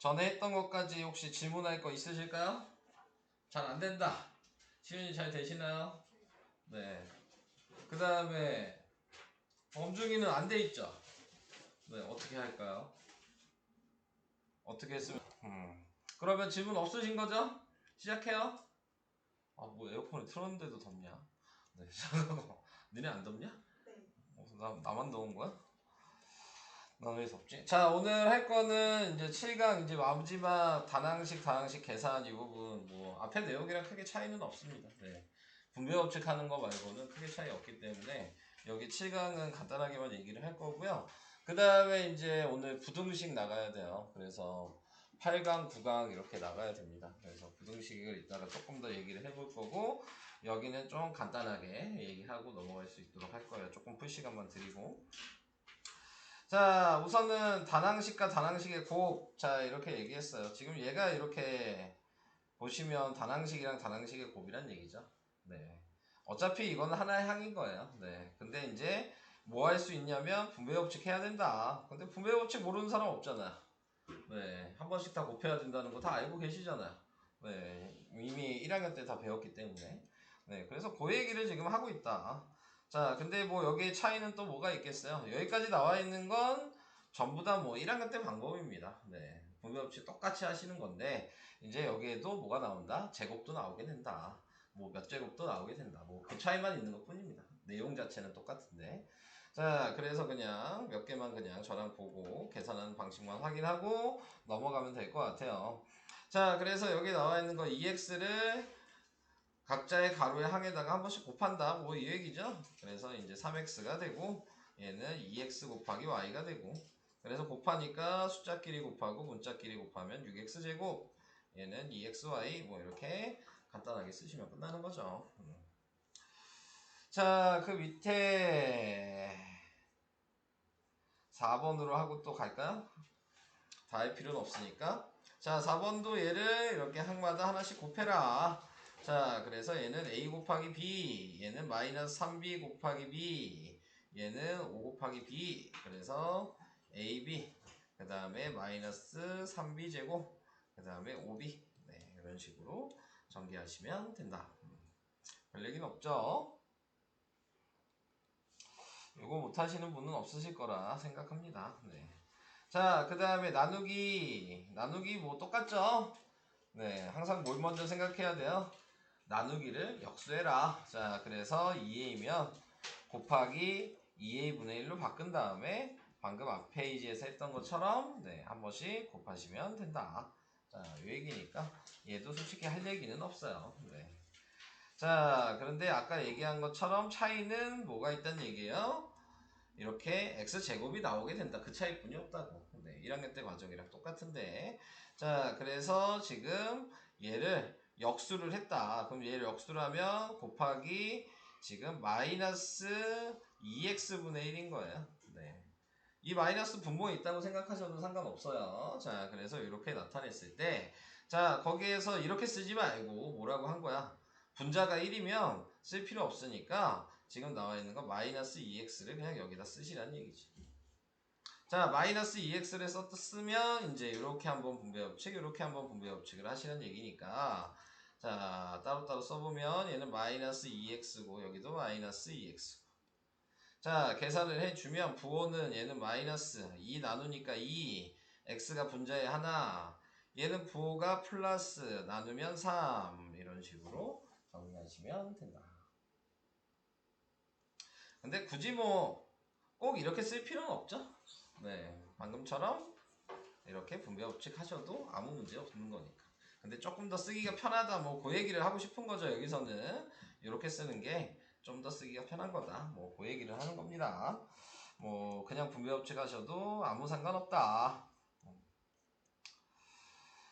전에 했던 것까지 혹시 질문할 거 있으실까요? 잘 안 된다. 시윤이 잘 되시나요? 네. 그 다음에 범중이는 안 돼 있죠? 네, 어떻게 할까요? 어떻게 했으면 그러면 질문 없으신 거죠? 시작해요. 아, 뭐 에어컨을 틀었는데도 덥냐? 네, 잠깐만. 니네 안 덥냐? 네. 나만 더운 거야? 난 왜 덥지? 자, 오늘 할 거는 이제 7강 이제 마지막 단항식 계산 이 부분 뭐 앞에 내용이랑 크게 차이는 없습니다. 네. 분배법칙 하는 거 말고는 크게 차이 없기 때문에 여기 7강은 간단하게만 얘기를 할 거고요. 그 다음에 이제 오늘 부등식 나가야 돼요. 그래서 8강, 9강 이렇게 나가야 됩니다. 그래서 부등식을 이따가 조금 더 얘기를 해볼 거고 여기는 좀 간단하게 얘기하고 넘어갈 수 있도록 할 거예요. 조금 풀 시간만 드리고. 자, 우선은 단항식과 단항식의 곱. 자, 이렇게 얘기했어요. 지금 얘가 이렇게 보시면 단항식이랑 단항식의 곱이란 얘기죠. 네. 어차피 이건 하나의 항인 거예요. 네. 근데 이제 뭐 할 수 있냐면 분배법칙 해야 된다. 근데 분배법칙 모르는 사람 없잖아요. 네. 한 번씩 다 곱해야 된다는 거 다 알고 계시잖아요. 네. 이미 1학년 때 다 배웠기 때문에. 네. 그래서 그 얘기를 지금 하고 있다. 자, 근데 뭐 여기에 차이는 또 뭐가 있겠어요? 여기까지 나와 있는 건 전부 다 뭐 1학년 때 방법입니다. 네. 분배법칙 똑같이 하시는 건데, 이제 여기에도 뭐가 나온다? 제곱도 나오게 된다. 뭐 몇 제곱도 나오게 된다. 뭐 그 차이만 있는 것 뿐입니다. 내용 자체는 똑같은데. 자, 그래서 그냥 몇 개만 그냥 저랑 보고 계산하는 방식만 확인하고 넘어가면 될 것 같아요. 자, 그래서 여기 나와 있는 거 2x를 각자의 가로의 항에다가 한 번씩 곱한다. 뭐 이 얘기죠. 그래서 이제 3x가 되고 얘는 2x 곱하기 y가 되고 그래서 곱하니까 숫자끼리 곱하고 문자끼리 곱하면 6x제곱 얘는 2xy 뭐 이렇게 간단하게 쓰시면 끝나는 거죠. 자, 그 밑에 4번으로 하고 또 갈까요? 다 할 필요는 없으니까. 자, 4번도 얘를 이렇게 항마다 하나씩 곱해라. 자, 그래서 얘는 a 곱하기 b, 얘는 마이너스 3b 곱하기 b, 얘는 5 곱하기 b. 그래서 ab, 그 다음에 마이너스 3b 제곱, 그 다음에 5b. 네, 이런 식으로 전개하시면 된다. 별 얘기는 없죠? 이거 못하시는 분은 없으실 거라 생각합니다. 네. 자, 그 다음에 나누기 뭐 똑같죠? 네, 항상 뭘 먼저 생각해야 돼요? 나누기를 역수해라. 자, 그래서 2a이면 곱하기 2a분의 1로 바꾼 다음에 방금 앞 페이지에서 했던 것처럼 네, 한 번씩 곱하시면 된다. 자, 이 얘기니까 얘도 솔직히 할 얘기는 없어요. 네. 자, 그런데 아까 얘기한 것처럼 차이는 뭐가 있다는 얘기예요? 이렇게 x제곱이 나오게 된다. 그 차이뿐이 없다고. 네, 1학년 때 과정이랑 똑같은데. 자, 그래서 지금 얘를 역수를 했다. 그럼 얘를 역수를 하면 곱하기 지금 마이너스 2x분의 1인 거예요. 네. 이 마이너스 분모에 있다고 생각하셔도 상관없어요. 자, 그래서 이렇게 나타냈을 때, 자, 거기에서 이렇게 쓰지 말고 뭐라고 한 거야? 분자가 1이면 쓸 필요 없으니까 지금 나와 있는 거 마이너스 2x를 그냥 여기다 쓰시라는 얘기지. 자, 마이너스 2x를 쓰면 이제 이렇게 한번 분배법칙, 이렇게 한번 분배법칙을 하시는 얘기니까 자, 따로따로 써보면 얘는 마이너스 2x고 여기도 마이너스 2x. 자, 계산을 해주면 부호는 얘는 마이너스 2 나누니까 2 x가 분자에 하나 얘는 부호가 플러스 나누면 3 이런 식으로 정리하시면 된다. 근데 굳이 뭐 꼭 이렇게 쓸 필요는 없죠. 네, 방금처럼 이렇게 분배법칙 하셔도 아무 문제 없는 거니까. 근데 조금 더 쓰기가 편하다 뭐 그 얘기를 하고 싶은 거죠. 여기서는 이렇게 쓰는 게 좀 더 쓰기가 편한 거다 뭐 그 얘기를 하는 겁니다. 뭐 그냥 분배법칙 하셔도 아무 상관없다.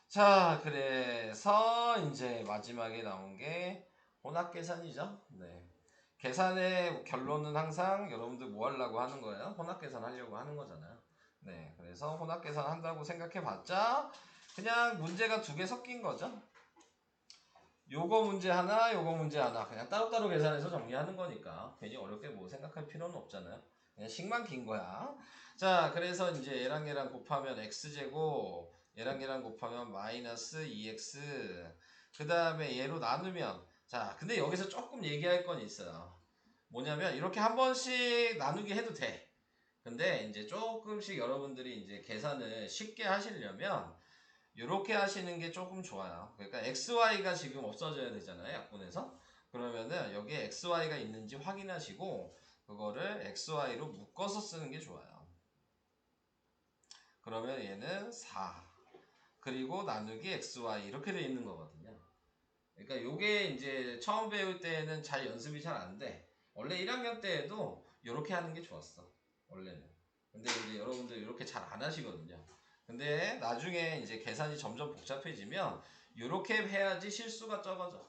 자, 그래서 이제 마지막에 나온 게 혼합계산이죠. 네. 계산의 결론은 항상 여러분들 뭐 하려고 하는 거예요? 혼합계산 하려고 하는 거잖아요. 네. 그래서 혼합계산 한다고 생각해 봤자 그냥 문제가 두 개 섞인 거죠. 요거 문제 하나, 요거 문제 하나. 그냥 따로따로 계산해서 정리하는 거니까 괜히 어렵게 뭐 생각할 필요는 없잖아요. 그냥 식만 긴 거야. 자, 그래서 이제 얘랑 얘랑 곱하면 x제곱 얘랑 곱하면 마이너스 2x. 그 다음에 얘로 나누면, 자, 근데 여기서 조금 얘기할 건 있어요. 뭐냐면 이렇게 한 번씩 나누기 해도 돼. 근데 이제 조금씩 여러분들이 이제 계산을 쉽게 하시려면 이렇게 하시는 게 조금 좋아요. 그러니까 xy가 지금 없어져야 되잖아요, 약분에서. 그러면은 여기에 xy가 있는지 확인하시고 그거를 xy로 묶어서 쓰는 게 좋아요. 그러면 얘는 4 그리고 나누기 xy 이렇게 돼 있는 거거든요. 그러니까 요게 이제 처음 배울 때는 잘 연습이 잘 안 돼. 원래 1학년 때에도 이렇게 하는 게 좋았어. 원래는. 근데 이제 여러분들 이렇게 잘 안 하시거든요. 근데 나중에 이제 계산이 점점 복잡해지면 이렇게 해야지 실수가 적어져.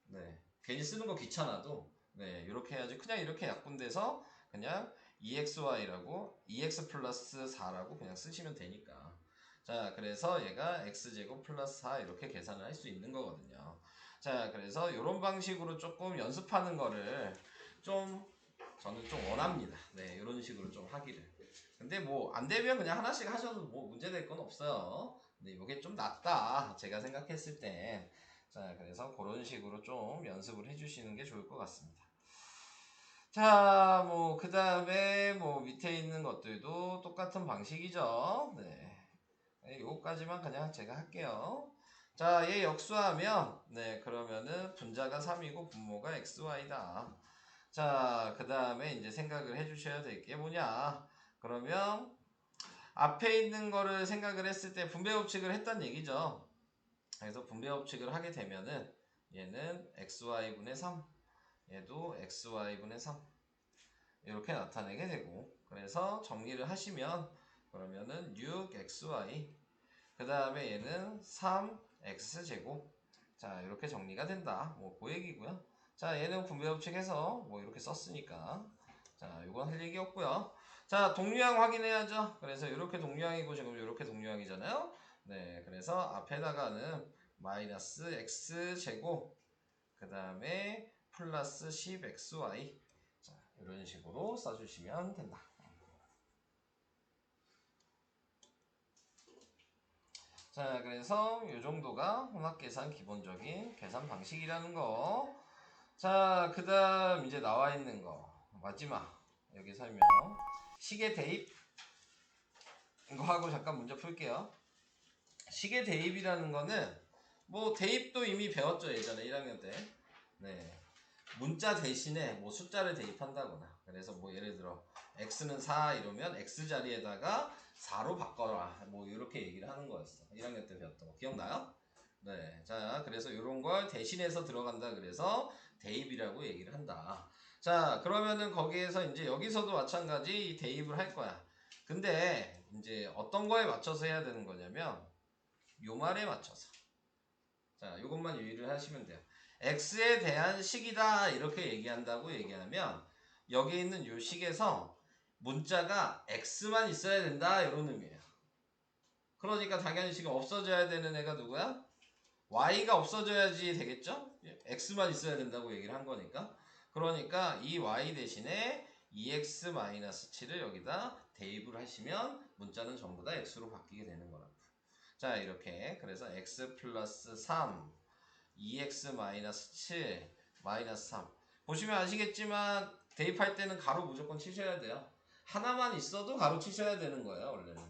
네. 괜히 쓰는 거 귀찮아도 네, 이렇게 해야지. 그냥 이렇게 약분돼서 그냥 EXY라고 2X 플러스 4라고 그냥 쓰시면 되니까. 자, 그래서 얘가 X제곱 플러스 4 이렇게 계산을 할 수 있는 거거든요. 자, 그래서 이런 방식으로 조금 연습하는 거를 좀 저는 좀 원합니다. 네, 이런 식으로 좀 하기를. 근데 뭐 안 되면 그냥 하나씩 하셔도 뭐 문제될 건 없어요. 근데 이게 좀 낫다. 제가 생각했을 때. 자, 그래서 그런 식으로 좀 연습을 해주시는 게 좋을 것 같습니다. 자, 뭐, 그 다음에 뭐 밑에 있는 것들도 똑같은 방식이죠. 네. 요거까지만 그냥 제가 할게요. 자, 얘 역수하면, 네, 그러면은 분자가 3이고 분모가 xy다. 자, 그 다음에 이제 생각을 해주셔야 될 게 뭐냐. 그러면 앞에 있는 거를 생각을 했을 때 분배 법칙을 했단 얘기죠. 그래서 분배 법칙을 하게 되면은 얘는 xy분의 3, 얘도 xy분의 3 이렇게 나타내게 되고, 그래서 정리를 하시면 그러면은 6xy 그 다음에 얘는 3x제곱. 자, 이렇게 정리가 된다. 뭐 그 얘기고요. 자, 얘는 분배 법칙해서 뭐 이렇게 썼으니까 자, 이건 할 얘기 없고요. 자, 동류항 확인해야죠. 그래서 이렇게 동류항이고 지금 이렇게 동류항이잖아요. 네, 그래서 앞에다가는 마이너스 x제곱 그 다음에 플러스 10xy 자, 이런 식으로 써주시면 된다. 자, 그래서 이 정도가 혼합계산 기본적인 계산 방식이라는 거. 자, 그 다음 이제 나와 있는 거. 마지막. 여기 설명. 시계 대입. 이거 하고 잠깐 문제 풀게요. 시계 대입이라는 거는 뭐 대입도 이미 배웠죠, 예전에 1학년 때. 네. 문자 대신에 뭐 숫자를 대입한다거나. 그래서 뭐 예를 들어 x는 4 이러면 x 자리에다가 4로 바꿔라. 뭐 이렇게 얘기를 하는 거였어. 1학년 때 배웠던 거. 기억나요? 네. 자, 그래서 이런 걸 대신해서 들어간다. 그래서 대입이라고 얘기를 한다. 자, 그러면은 거기에서 이제 여기서도 마찬가지 이 대입을 할 거야. 근데 이제 어떤 거에 맞춰서 해야 되는 거냐면 요 말에 맞춰서. 자, 요것만 유의를 하시면 돼요. x에 대한 식이다 이렇게 얘기한다고 얘기하면 여기 있는 요 식에서 문자가 x만 있어야 된다 이런 의미예요. 그러니까 당연히 지금 없어져야 되는 애가 누구야? y가 없어져야지 되겠죠? x만 있어야 된다고 얘기를 한 거니까. 그러니까 이 y 대신에 2x-7을 여기다 대입을 하시면 문자는 전부 다 x로 바뀌게 되는 거라고. 자, 이렇게 그래서 x 플러스 3 2x-7 마이너스 3 보시면 아시겠지만 대입할 때는 가로 무조건 치셔야 돼요. 하나만 있어도 가로 치셔야 되는 거예요. 원래는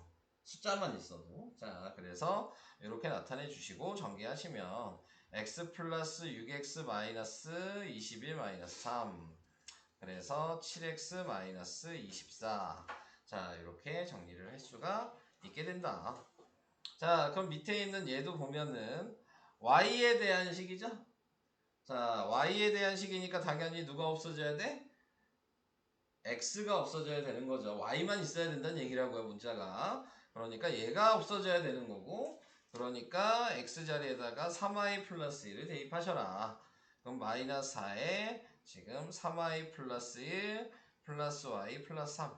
숫자만 있어도. 자, 그래서 이렇게 나타내 주시고 전개하시면 x 플러스 6x 마이너스 21 마이너스 3 그래서 7x 마이너스 24 자, 이렇게 정리를 할 수가 있게 된다. 자, 그럼 밑에 있는 얘도 보면은 y에 대한 식이죠? 자, y에 대한 식이니까 당연히 누가 없어져야 돼? x가 없어져야 되는 거죠. y만 있어야 된다는 얘기라고요, 문자가. 그러니까 얘가 없어져야 되는 거고, 그러니까 x 자리에다가 3y 플러스 1을 대입하셔라. 그럼 마이너스 4에 지금 3y 플러스 1 플러스 y 플러스 3.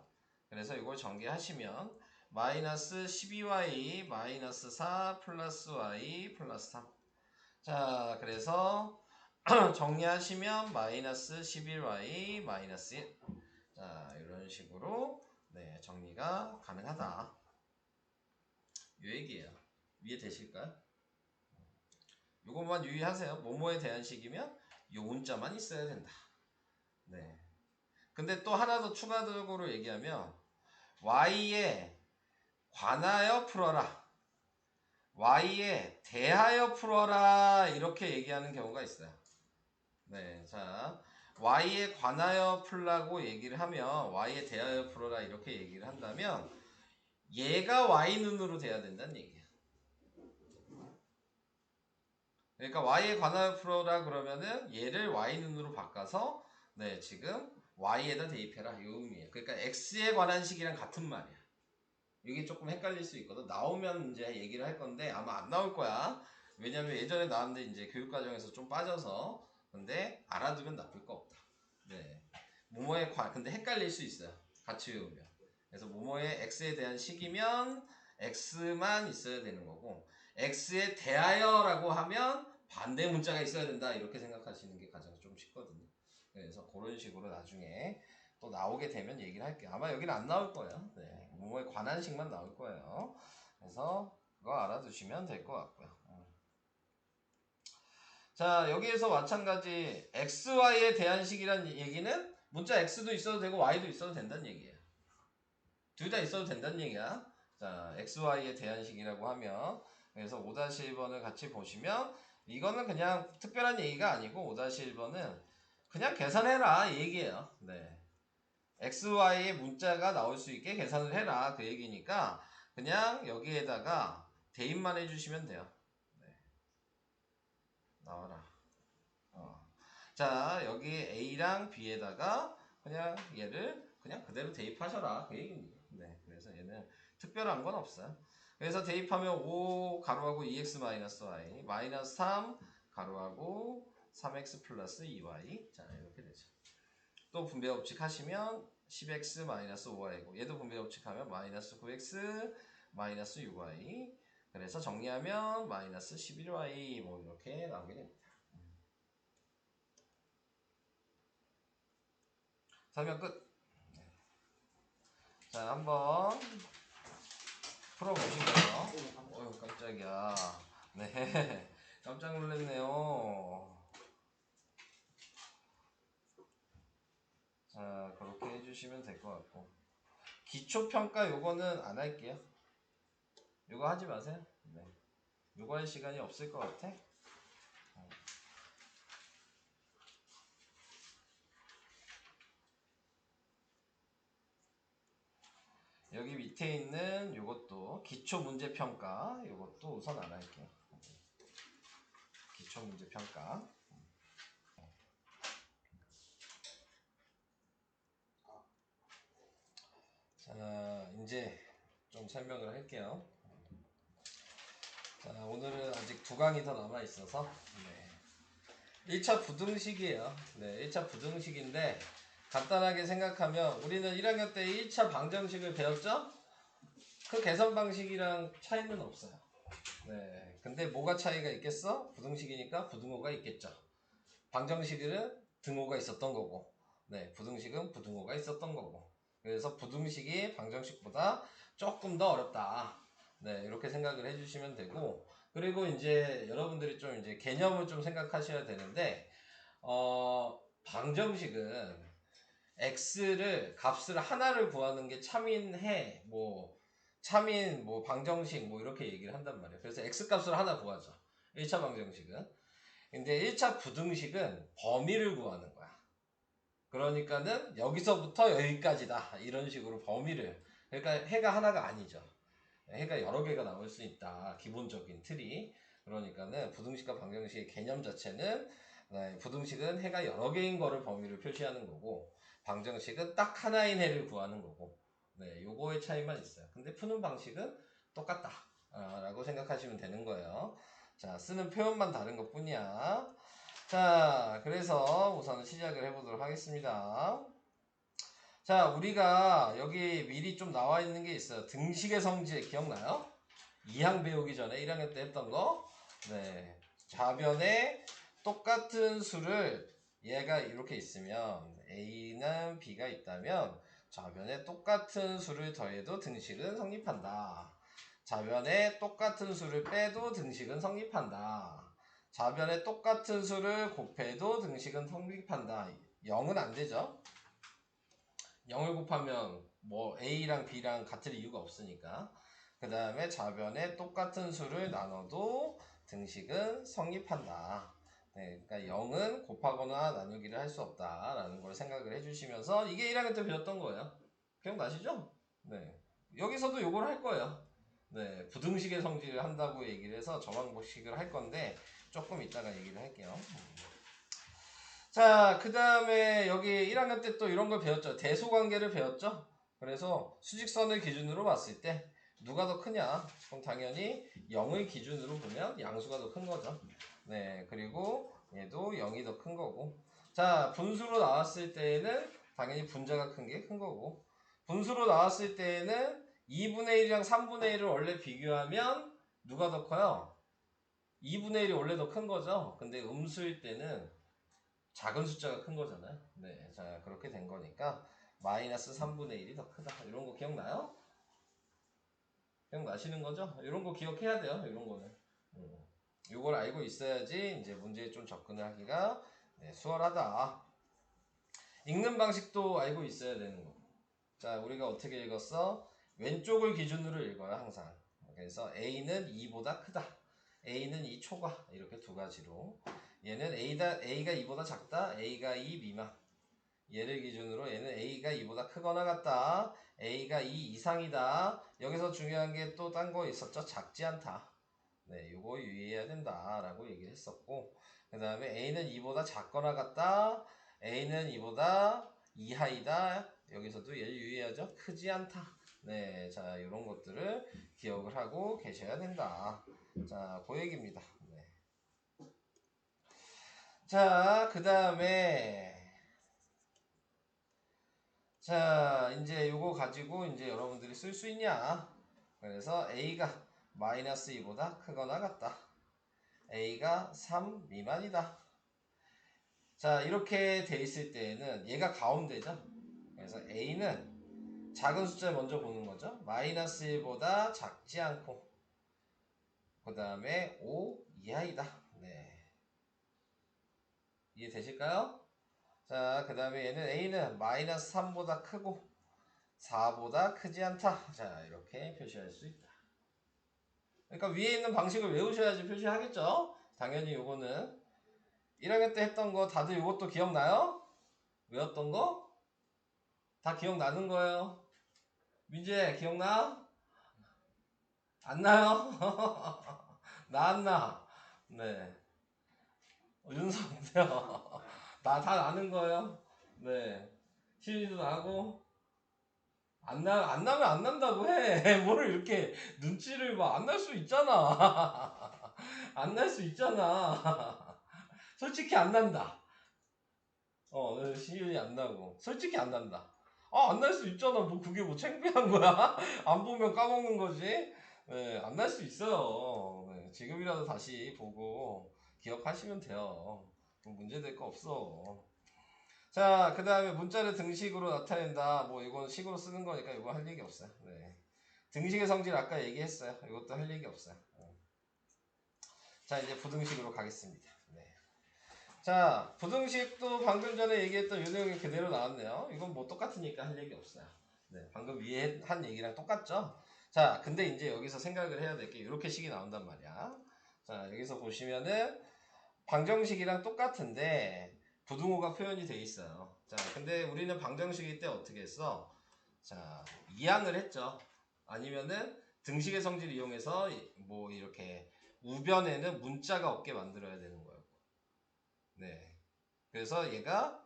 그래서 이걸 전개하시면 마이너스 12y 마이너스 4 플러스 y 플러스 3. 자, 그래서 정리하시면 마이너스 11y 마이너스 1. 자, 이런 식으로 네, 정리가 가능하다. 얘기예요. 이해되실까요? 요것만 유의하세요. 뭐뭐에 대한 식이면 요 문자만 있어야 된다. 네. 근데 또 하나 더 추가적으로 얘기하면 y에 관하여 풀어라, y에 대하여 풀어라 이렇게 얘기하는 경우가 있어요. 네, 자 y에 관하여 풀라고 얘기를 하면 y에 대하여 풀어라 이렇게 얘기를 한다면 얘가 y 눈으로 돼야 된다는 얘기예요. 그러니까 y에 관하여 풀어라 그러면은 얘를 y 눈으로 바꿔서 네 지금 y에다 대입해라 이 의미예요. 그러니까 x에 관한 식이랑 같은 말이야. 이게 조금 헷갈릴 수 있거든. 나오면 이제 얘기를 할 건데 아마 안 나올 거야. 왜냐면 예전에 나왔는데 이제 교육과정에서 좀 빠져서. 근데 알아두면 나쁠 거 없다. 네. 모모의 근데 헷갈릴 수 있어요. 같이 외우면. 그래서 모모의 x에 대한 식이면 x만 있어야 되는 거고 x에 대하여라고 하면 반대 문자가 있어야 된다. 이렇게 생각하시는 게 가장 좀 쉽거든요. 그래서 그런 식으로 나중에 또 나오게 되면 얘기를 할게요. 아마 여기는 안 나올 거예요. 네. 뭐뭐에 관한 식만 나올 거예요. 그래서 그거 알아두시면 될 것 같고요. 자, 여기에서 마찬가지 XY에 대한 식이란 얘기는 문자 X도 있어도 되고 Y도 있어도 된다는 얘기예요. 둘 다 있어도 된다는 얘기야. 자, XY에 대한 식이라고 하면 그래서 5-1번을 같이 보시면 이거는 그냥 특별한 얘기가 아니고 5-1번은 그냥 계산해라 이 얘기예요. 네. XY의 문자가 나올 수 있게 계산을 해라 그 얘기니까 그냥 여기에다가 대입만 해주시면 돼요. 네. 나와라. 자 여기 A랑 B에다가 그냥 얘를 그냥 그대로 대입하셔라 그 얘기입니다. 네, 그래서 얘는 특별한 건 없어요. 그래서 대입하면 5 가로하고 2x-y 마이너스 3 가로하고 3x 플러스 2y 자 이렇게 되죠. 또 분배 법칙 하시면 10x 마이너스 5y고 얘도 분배 법칙 하면 마이너스 9x 마이너스 6y 그래서 정리하면 마이너스 11y 뭐 이렇게 나오게 됩니다. 설명 끝. 자 한번 풀어보시고요. 어휴 깜짝이야. 네 깜짝 놀랐네요. 자 그렇게 해주시면 될 것 같고 기초평가 요거는 안 할게요. 요거 하지 마세요. 네. 요거 할 시간이 없을 것 같아. 여기 밑에 있는 요것도 기초문제평가 요것도 우선 안 할게요. 기초문제평가 자 이제 좀 설명을 할게요. 자 오늘은 아직 2강이 더 남아있어서 네. 1차 부등식이에요. 네, 1차 부등식인데 간단하게 생각하면 우리는 1학년 때 1차 방정식을 배웠죠? 그 계산 방식이랑 차이는 없어요. 네, 근데 뭐가 차이가 있겠어? 부등식이니까 부등호가 있겠죠. 방정식은 등호가 있었던 거고 네, 부등식은 부등호가 있었던 거고 그래서 부등식이 방정식보다 조금 더 어렵다. 네, 이렇게 생각을 해주시면 되고 그리고 이제 여러분들이 좀 이제 개념을 좀 생각하셔야 되는데 방정식은 x를 값을 하나를 구하는 게 참인해 뭐 참인 뭐 방정식 뭐 이렇게 얘기를 한단 말이에요. 그래서 x 값을 하나 구하죠. 1차 방정식은. 근데 1차 부등식은 범위를 구하는 거야. 그러니까는 여기서부터 여기까지다 이런 식으로 범위를 그러니까 해가 하나가 아니죠. 해가 여러 개가 나올 수 있다. 기본적인 틀이. 그러니까는 부등식과 방정식의 개념 자체는 네, 부등식은 해가 여러 개인 거를 범위를 표시하는 거고 방정식은 딱 하나인 해를 구하는 거고 네, 요거의 차이만 있어요. 근데 푸는 방식은 똑같다 라고 생각하시면 되는 거예요. 자, 쓰는 표현만 다른 것 뿐이야. 자, 그래서 우선 시작을 해보도록 하겠습니다. 자, 우리가 여기 미리 좀 나와 있는 게 있어요. 등식의 성질 기억나요? 2항 배우기 전에 1학년 때 했던 거. 네. 좌변에 똑같은 수를 얘가 이렇게 있으면 A는 B가 있다면 좌변에 똑같은 수를 더해도 등식은 성립한다. 좌변에 똑같은 수를 빼도 등식은 성립한다. 좌변에 똑같은 수를 곱해도 등식은 성립한다. 0은 안 되죠. 0을 곱하면 뭐 A랑 B랑 같을 이유가 없으니까. 그 다음에 좌변에 똑같은 수를 나눠도 등식은 성립한다. 네, 그러니까 0은 곱하거나 나누기를 할 수 없다라는 걸 생각을 해주시면서 이게 1학년 때 배웠던 거예요. 기억나시죠? 네. 여기서도 요걸 할 거예요. 네, 부등식의 성질을 한다고 얘기를 해서 저항법식을 할 건데 조금 이따가 얘기를 할게요. 자, 그 다음에 여기 1학년 때 또 이런 걸 배웠죠. 대소관계를 배웠죠. 그래서 수직선을 기준으로 봤을 때 누가 더 크냐? 그럼 당연히 0을 기준으로 보면 양수가 더 큰 거죠. 네, 그리고 얘도 0이 더 큰 거고. 자, 분수로 나왔을 때에는 당연히 분자가 큰 게 큰 거고. 분수로 나왔을 때에는 2분의 1이랑 3분의 1을 원래 비교하면 누가 더 커요? 2분의 1이 원래 더 큰 거죠. 근데 음수일 때는 작은 숫자가 큰 거잖아요. 네, 자 그렇게 된 거니까 마이너스 3분의 1이 더 크다. 이런 거 기억나요? 기억나시는 거죠? 이런 거 기억해야 돼요. 이런 거는. 이걸 알고 있어야지 이제 문제에 좀 접근을 하기가 네, 수월하다. 읽는 방식도 알고 있어야 되는 거. 자, 우리가 어떻게 읽었어? 왼쪽을 기준으로 읽어요, 항상. 그래서 A는 2보다 크다. A는 2 초과. 이렇게 두 가지로. 얘는 A가 2보다 작다. A가 2 미만. 얘를 기준으로 얘는 A가 2보다 크거나 같다. A가 2 이상이다. 여기서 중요한 게 또 딴 거 있었죠? 작지 않다. 네, 요거 유의해야 된다. 라고 얘기를 했었고. 그 다음에 A는 2보다 작거나 같다. A는 2보다 이하이다. 여기서도 얘를 유의해야죠. 크지 않다. 네, 자, 요런 것들을 기억을 하고 계셔야 된다. 자, 그 얘기입니다. 네. 자, 그 다음에 자, 이제 요거 가지고 이제 여러분들이 쓸 수 있냐? 그래서 A가 마이너스 2보다 크거나 같다. A가 3 미만이다. 자, 이렇게 돼 있을 때에는 얘가 가운데죠. 그래서 A는 작은 숫자 먼저 보는 거죠. 마이너스 1보다 작지 않고 그 다음에 5 이하이다. 네, 이해되실까요? 자, 그 다음에 얘는 A는 마이너스 3보다 크고 4보다 크지 않다. 자, 이렇게 표시할 수 있다. 그러니까 위에 있는 방식을 외우셔야지 표시하겠죠? 당연히 요거는 1학년 때 했던 거 다들 요것도 기억나요? 외웠던 거? 다 기억나는 거예요. 민재 기억나? 안 나요? 나 안 나. 네. 윤성태요. 다 나는 거예요. 네. 시윤이도 나고. 안 나면 안 난다고 해. 뭘 이렇게 눈치를 봐. 안 날 수 있잖아. 안 날 수 있잖아. 솔직히 안 난다. 시윤이 안 나고. 솔직히 안 난다. 아, 안 날 수 있잖아. 뭐 그게 뭐 창피한 거야? 안 보면 까먹는 거지? 네, 안 날 수 있어요. 네, 지금이라도 다시 보고 기억하시면 돼요. 문제 될 거 없어. 자, 그 다음에 문자를 등식으로 나타낸다. 뭐 이건 식으로 쓰는 거니까 이거 할 얘기 없어요. 네. 등식의 성질 아까 얘기했어요. 이것도 할 얘기 없어요. 자, 이제 부등식으로 가겠습니다. 네. 자, 부등식도 방금 전에 얘기했던 요 내용이 그대로 나왔네요. 이건 뭐 똑같으니까 할 얘기 없어요. 네, 방금 위에 한 얘기랑 똑같죠? 자, 근데 이제 여기서 생각을 해야 될 게 이렇게 식이 나온단 말이야. 자, 여기서 보시면은 방정식이랑 똑같은데 부등호가 표현이 돼 있어요. 자, 근데 우리는 방정식일 때 어떻게 했어? 자, 이항을 했죠. 아니면은 등식의 성질을 이용해서 뭐 이렇게 우변에는 문자가 없게 만들어야 되는 거예요. 네. 그래서 얘가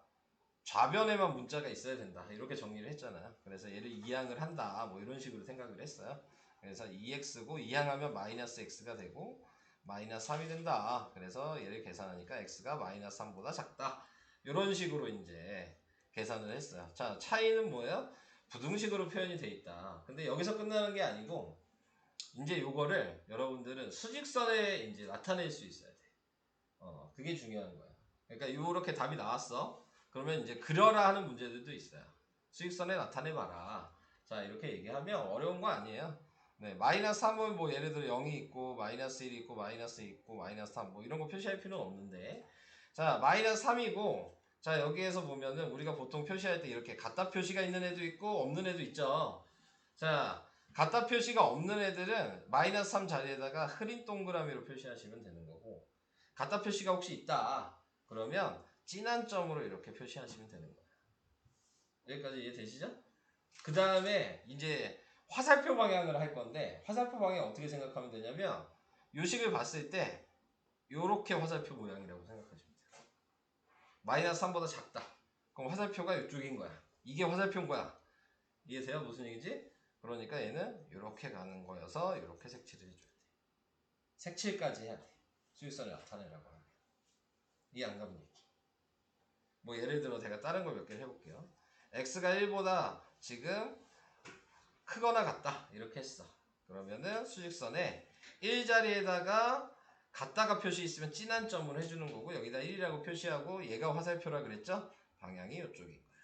좌변에만 문자가 있어야 된다. 이렇게 정리를 했잖아요. 그래서 얘를 이항을 한다. 뭐 이런 식으로 생각을 했어요. 그래서 2x고 이항하면 마이너스 x가 되고 마이너스 3이 된다. 그래서 얘를 계산하니까 x가 마이너스 3보다 작다. 이런 식으로 이제 계산을 했어요. 자, 차이는 뭐예요? 부등식으로 표현이 돼 있다. 근데 여기서 끝나는 게 아니고 이제 요거를 여러분들은 수직선에 이제 나타낼 수 있어야 돼. 그게 중요한 거야. 그러니까 요렇게 답이 나왔어. 그러면 이제 그려라 하는 문제들도 있어요. 수직선에 나타내봐라. 자, 이렇게 얘기하면 어려운 거 아니에요. 네, 마이너스 3은 뭐 예를 들어 0이 있고 마이너스 1이 있고 마이너스 2 있고 마이너스 3 뭐 이런 거 표시할 필요는 없는데 자 마이너스 3이고 자 여기에서 보면은 우리가 보통 표시할 때 이렇게 갖다 표시가 있는 애도 있고 없는 애도 있죠. 자 갖다 표시가 없는 애들은 마이너스 3 자리에다가 흐린 동그라미로 표시하시면 되는 거고 갖다 표시가 혹시 있다 그러면 진한 점으로 이렇게 표시하시면 되는 거예요. 여기까지 이해되시죠? 그 다음에 이제 화살표 방향을 할 건데 화살표 방향 어떻게 생각하면 되냐면 요식을 봤을 때 요렇게 화살표 모양이라고 생각하시면 돼요. 마이너스 3보다 작다. 그럼 화살표가 이쪽인 거야. 이게 화살표인 거야. 이해돼요? 무슨 얘기지? 그러니까 얘는 이렇게 가는 거여서 이렇게 색칠을 해줘야 돼. 색칠까지 해야 돼. 수익선을 나타내라고 하면. 이해 안 가면 얘기. 뭐 예를 들어 제가 다른 걸 몇 개를 해볼게요. x가 1보다 지금 크거나 같다. 이렇게 했어. 그러면은 수직선에 1자리에다가 같다가 표시 있으면 진한 점을 해주는 거고 여기다 1이라고 표시하고 얘가 화살표라 그랬죠? 방향이 이쪽인 거야.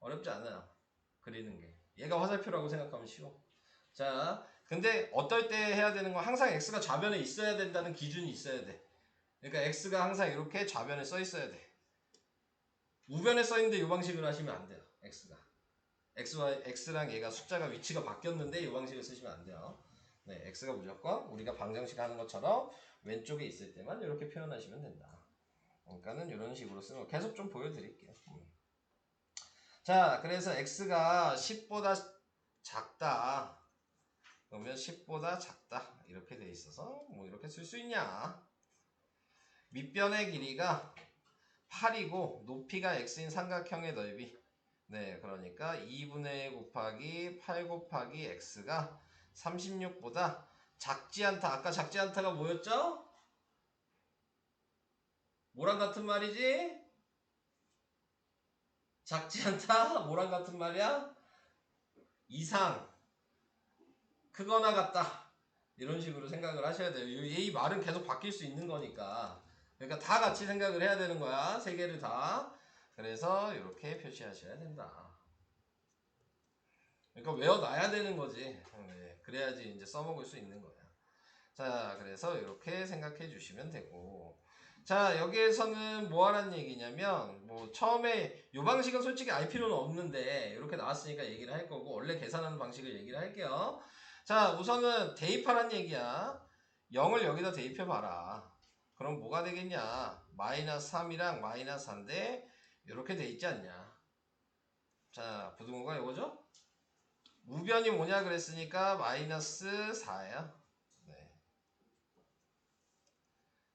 어렵지 않아요. 그리는 게. 얘가 화살표라고 생각하면 쉬워. 자, 근데 어떨 때 해야 되는 건 항상 x가 좌변에 있어야 된다는 기준이 있어야 돼. 그러니까 x가 항상 이렇게 좌변에 써 있어야 돼. 우변에 써 있는데 이 방식으로 하시면 안 돼요. x가. x랑 얘가 숫자가 위치가 바뀌었는데 이 방식을 쓰시면 안 돼요. 네, x가 무조건 우리가 방정식 하는 것처럼 왼쪽에 있을 때만 이렇게 표현하시면 된다. 그러니까는 이런 식으로 쓰는 거 계속 좀 보여드릴게요. 자, 그래서 x가 10보다 작다. 그러면 10보다 작다. 이렇게 돼 있어서 뭐 이렇게 쓸 수 있냐. 밑변의 길이가 8이고 높이가 x인 삼각형의 넓이. 네, 그러니까 2분의 1 곱하기 8 곱하기 x가 36보다 작지 않다. 아까 작지 않다가 뭐였죠? 뭐랑 같은 말이지? 작지 않다? 뭐랑 같은 말이야? 이상 크거나 같다. 이런 식으로 생각을 하셔야 돼요. 이 말은 계속 바뀔 수 있는 거니까. 그러니까 다 같이 생각을 해야 되는 거야. 세 개를 다. 그래서 이렇게 표시하셔야 된다. 그러니까 외워놔야 되는 거지. 네, 그래야지 이제 써먹을 수 있는 거야. 자, 그래서 이렇게 생각해 주시면 되고. 자, 여기에서는 뭐 하라는 얘기냐면, 뭐, 처음에, 요 방식은 솔직히 알 필요는 없는데, 이렇게 나왔으니까 얘기를 할 거고, 원래 계산하는 방식을 얘기를 할게요. 자, 우선은 대입하란 얘기야. 0을 여기다 대입해 봐라. 그럼 뭐가 되겠냐? 마이너스 3이랑 마이너스 4인데, 이렇게 돼 있지 않냐? 자, 부등호가 이거죠? 우변이 뭐냐 그랬으니까 마이너스 4야. 네.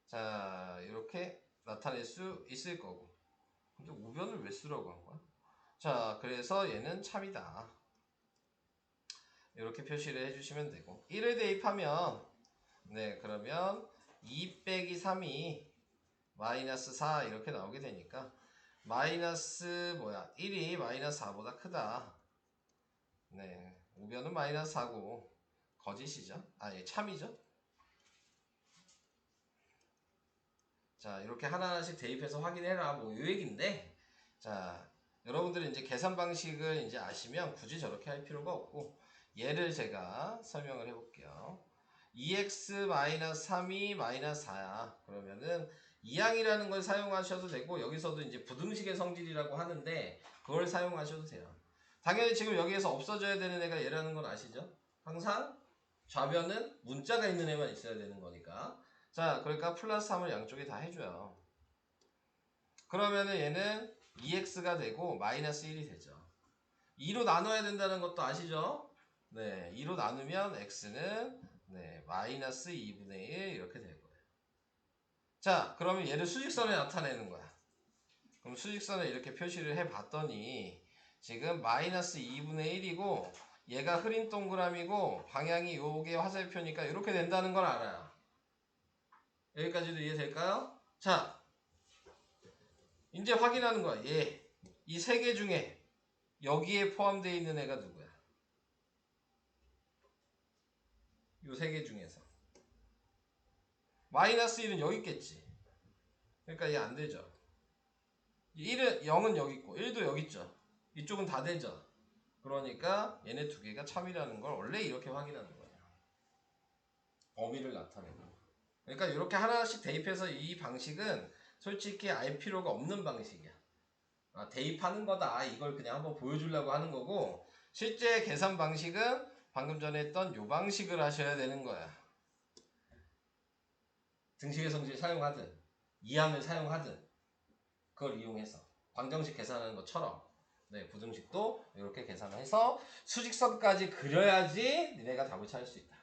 자, 이렇게 나타낼 수 있을 거고. 근데 우변을 왜 쓰라고 한 거야? 자, 그래서 얘는 참이다. 이렇게 표시를 해주시면 되고. 1을 대입하면, 네, 그러면 2 빼기 3이 마이너스 4 이렇게 나오게 되니까, 마이너스 뭐야? 1이 마이너스 4보다 크다. 네, 우변은 마이너스 4고, 거짓이죠? 예, 참이죠? 자, 이렇게 하나하나씩 대입해서 확인해라. 뭐, 요 얘기인데, 자, 여러분들이 이제 계산 방식을 이제 아시면 굳이 저렇게 할 필요가 없고, 얘를 제가 설명을 해볼게요. 2x-3이 마이너스 4야. 그러면은, 이항이라는 걸 사용하셔도 되고, 여기서도 이제 부등식의 성질이라고 하는데, 그걸 사용하셔도 돼요. 당연히 지금 여기에서 없어져야 되는 애가 얘라는 건 아시죠? 항상 좌변은 문자가 있는 애만 있어야 되는 거니까. 자, 그러니까 플러스 3을 양쪽에 다 해줘요. 그러면은 얘는 2x가 되고 마이너스 1이 되죠. 2로 나눠야 된다는 것도 아시죠? 네, 2로 나누면 x는 네, 마이너스 2분의 1 이렇게 될 거예요. 자, 그러면 얘를 수직선에 나타내는 거야. 그럼 수직선에 이렇게 표시를 해봤더니 지금 마이너스 2분의 1이고 얘가 흐린 동그라미고 방향이 요게 화살표니까 이렇게 된다는 걸 알아요. 여기까지도 이해될까요? 자, 이제 확인하는 거야. 얘. 이 세 개 중에 여기에 포함되어 있는 애가 누구야? 요 세 개 중에서. 마이너스 1은 여기 있겠지. 그러니까 얘 안 되죠. 1은 0은 여기 있고 1도 여기 있죠. 이쪽은 다 되죠. 그러니까 얘네 두 개가 참이라는 걸 원래 이렇게 확인하는 거예요. 범위를 나타내고. 그러니까 이렇게 하나씩 대입해서 이 방식은 솔직히 알 필요가 없는 방식이야. 대입하는 거다. 이걸 그냥 한번 보여주려고 하는 거고, 실제 계산 방식은 방금 전에 했던 요 방식을 하셔야 되는 거야. 등식의 성질 사용하든 이함을 사용하든 그걸 이용해서 방정식 계산하는 것처럼 부등식도 이렇게 계산해서 수직선까지 그려야지 니네가 답을 찾을 수 있다.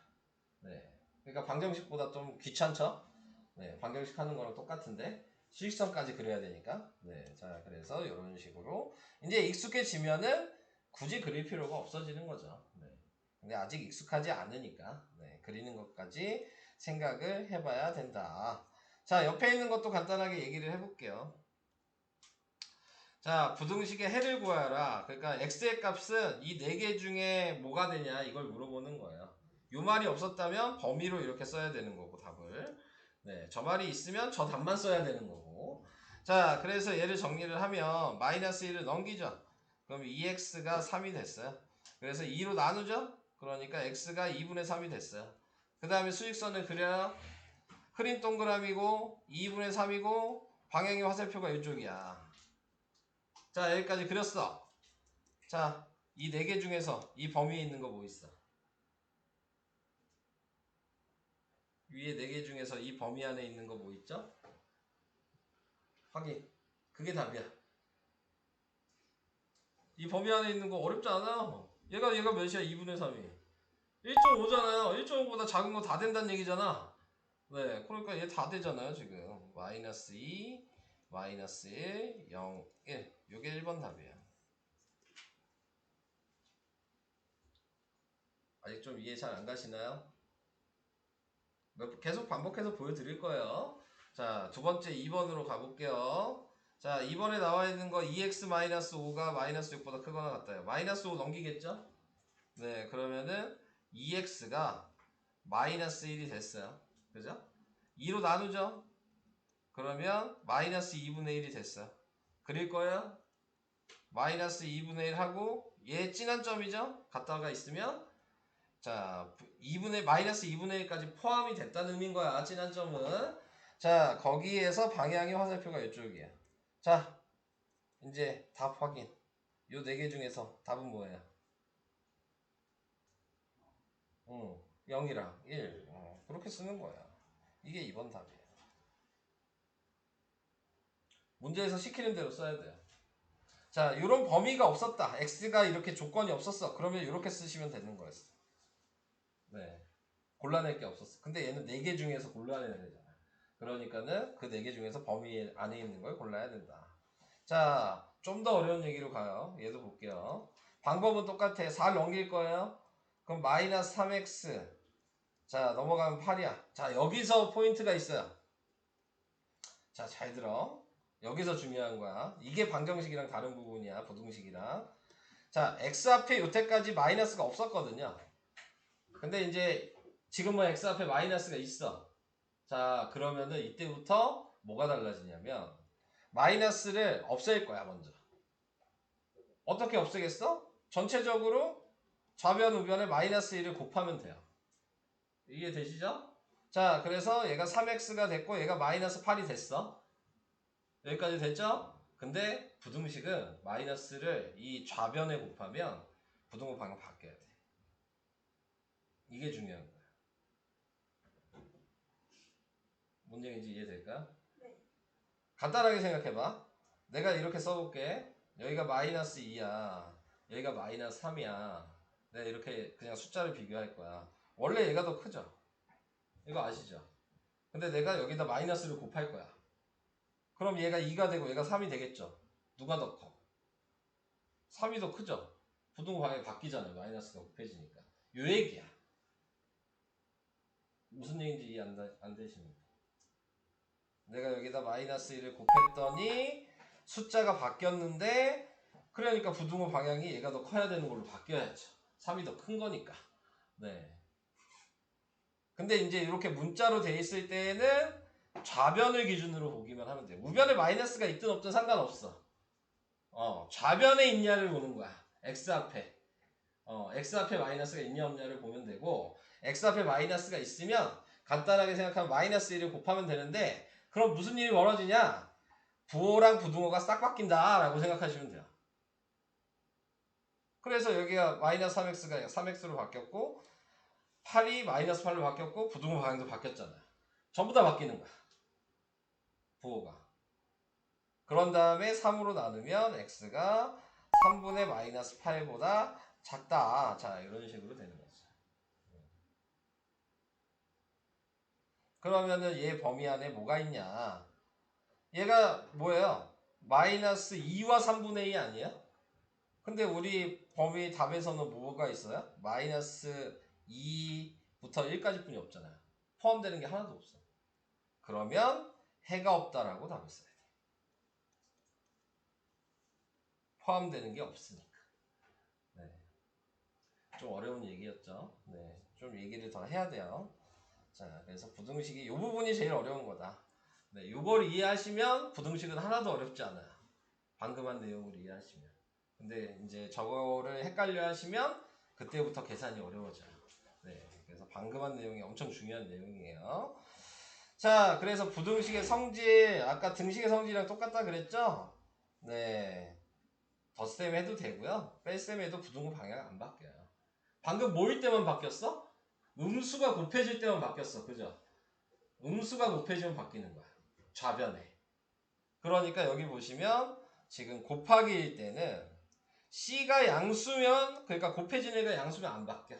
그러니까 방정식보다 좀 귀찮죠? 방정식 하는 거랑 똑같은데 수직선까지 그려야 되니까. 자, 그래서 이런 식으로 이제 익숙해지면은 굳이 그릴 필요가 없어지는 거죠. 근데 아직 익숙하지 않으니까 그리는 것까지 생각을 해봐야 된다. 자, 옆에 있는 것도 간단하게 얘기를 해볼게요. 자, 부등식의 해를 구하라. 그러니까 x의 값은 이 4개 중에 뭐가 되냐 이걸 물어보는 거예요. 요 말이 없었다면 범위로 이렇게 써야 되는 거고 답을. 저 말이 있으면 저 답만 써야 되는 거고. 자, 그래서 얘를 정리를 하면 마이너스 1을 넘기죠. 그럼 2x가 3이 됐어요. 그래서 2로 나누죠. 그러니까 x가 2분의 3이 됐어요. 그 다음에 수직선을 그려요. 흐린 동그라미고 2분의 3이고 방향의 화살표가 이쪽이야. 자, 여기까지 그렸어. 자, 이 4개 중에서 이 범위에 있는 거 뭐 있어? 위에 4개 중에서 이 범위 안에 있는 거 뭐 있죠? 확인. 그게 답이야. 이 범위 안에 있는 거 어렵지 않아요. 얘가 몇이야? 2분의 3이. 1.5잖아요. 1.5보다 작은 거 다 된다는 얘기잖아. 그러니까 얘 다 되잖아요, 지금. 마이너스 2, 마이너스 1, 0, 1. 요게 1번 답이에요. 아직 좀 이해 잘 안 가시나요? 계속 반복해서 보여드릴 거예요. 자, 두 번째 2번으로 가볼게요. 자, 2번에 나와 있는 거 2x-5가 마이너스 6보다 크거나 같다요. 마이너스 5 넘기겠죠? 그러면은 2x가 마이너스 1이 됐어요. 그죠? 2로 나누죠? 그러면 마이너스 2분의 1이 됐어요. 그릴 거예요? 마이너스 2분의 1 하고 얘 진한 점이죠? 갖다가 있으면 자, 마이너스 2분의 1까지 포함이 됐다는 의미인 거야. 진한 점은. 자, 거기에서 방향의 화살표가 이쪽이야. 자, 이제 답 확인. 요 4개 중에서 답은 뭐예요? 0이랑 1. 그렇게 쓰는 거야. 이게 2번 답이에요. 문제에서 시키는 대로 써야 돼요. 자, 이런 범위가 없었다. x가 이렇게 조건이 없었어. 그러면 이렇게 쓰시면 되는 거였어. 골라낼 게 없었어. 근데 얘는 4개 중에서 골라내야 되잖아. 그러니까는 그 4개 중에서 범위 안에 있는 걸 골라야 된다. 자, 좀 더 어려운 얘기로 가요. 얘도 볼게요. 방법은 똑같아. 4 넘길 거예요. 그럼 마이너스 3x. 자, 넘어가면 8이야. 자, 여기서 포인트가 있어요. 자, 잘 들어. 여기서 중요한 거야. 이게 방정식이랑 다른 부분이야. 부등식이랑. 자, x 앞에 요때까지 마이너스가 없었거든요. 근데 이제 지금은 x 앞에 마이너스가 있어. 자, 그러면은 이때부터 뭐가 달라지냐면 마이너스를 없앨 거야, 먼저. 어떻게 없애겠어? 전체적으로 좌변 우변에 마이너스 1을 곱하면 돼요. 이해되시죠? 자, 그래서 얘가 3x가 됐고 얘가 마이너스 8이 됐어. 여기까지 됐죠? 근데 부등식은 마이너스를 이 좌변에 곱하면 부등호 방향 바뀌어야 돼. 이게 중요한 거야. 뭔 얘기인지 이해될까? 네. 간단하게 생각해봐. 내가 이렇게 써볼게. 여기가 마이너스 2야. 여기가 마이너스 3이야. 내가 이렇게 그냥 숫자를 비교할 거야. 원래 얘가 더 크죠? 이거 아시죠? 근데 내가 여기다 마이너스를 곱할 거야. 그럼 얘가 2가 되고 얘가 3이 되겠죠? 누가 더 커? 3이 더 크죠? 부등호 방향이 바뀌잖아요. 마이너스가 곱해지니까. 요 얘기야. 무슨 얘기인지 이해 안 되십니까? 내가 여기다 마이너스 1을 곱했더니 숫자가 바뀌었는데 그러니까 부등호 방향이 얘가 더 커야 되는 걸로 바뀌어야죠. 3이 더 큰 거니까. 근데 이제 이렇게 문자로 돼 있을 때에는 좌변을 기준으로 보기만 하면 돼. 우변에 마이너스가 있든 없든 상관없어. 좌변에 있냐를 보는 거야. x 앞에. x 앞에 마이너스가 있냐 없냐를 보면 되고, x 앞에 마이너스가 있으면 간단하게 생각하면 마이너스 1을 곱하면 되는데, 그럼 무슨 일이 벌어지냐? 부호랑 부등호가 싹 바뀐다 라고 생각하시면 돼요. 그래서 여기가 마이너스 3x가 3x로 바뀌었고, 8이 마이너스 8로 바뀌었고, 부등호 방향도 바뀌었잖아요. 전부 다 바뀌는 거야, 부호가. 그런 다음에 3으로 나누면 x가 3분의 마이너스 8보다 작다. 자, 이런 식으로 되는 거죠. 그러면은 얘 범위 안에 뭐가 있냐? 얘가 뭐예요? 마이너스 2와 3분의 2 아니에요? 근데 우리 범위 답에서는 뭐가 있어요? 마이너스 2부터 1까지 뿐이 없잖아요. 포함되는 게 하나도 없어. 그러면 해가 없다라고 답을 써야 돼. 포함되는 게 없으니까. 네. 좀 어려운 얘기였죠. 네. 좀 얘기를 더 해야 돼요. 자, 그래서 부등식이 이 부분이 제일 어려운 거다. 네, 이걸 이해하시면 부등식은 하나도 어렵지 않아요. 방금 한 내용을 이해하시면. 근데 이제 저거를 헷갈려 하시면 그때부터 계산이 어려워져요. 네, 그래서 방금 한 내용이 엄청 중요한 내용이에요. 자, 그래서 부등식의 성질, 아까 등식의 성질이랑 똑같다 그랬죠? 네, 덧셈 해도 되고요. 뺄셈 해도 부등호 방향 안 바뀌어요. 방금 모일 때만 바뀌었어? 음수가 곱해질 때만 바뀌었어. 그죠? 음수가 곱해지면 바뀌는 거야. 좌변에. 그러니까 여기 보시면 지금 곱하기일 때는 C가 양수면, 그러니까 곱해진 애가 양수면 안 바뀌어.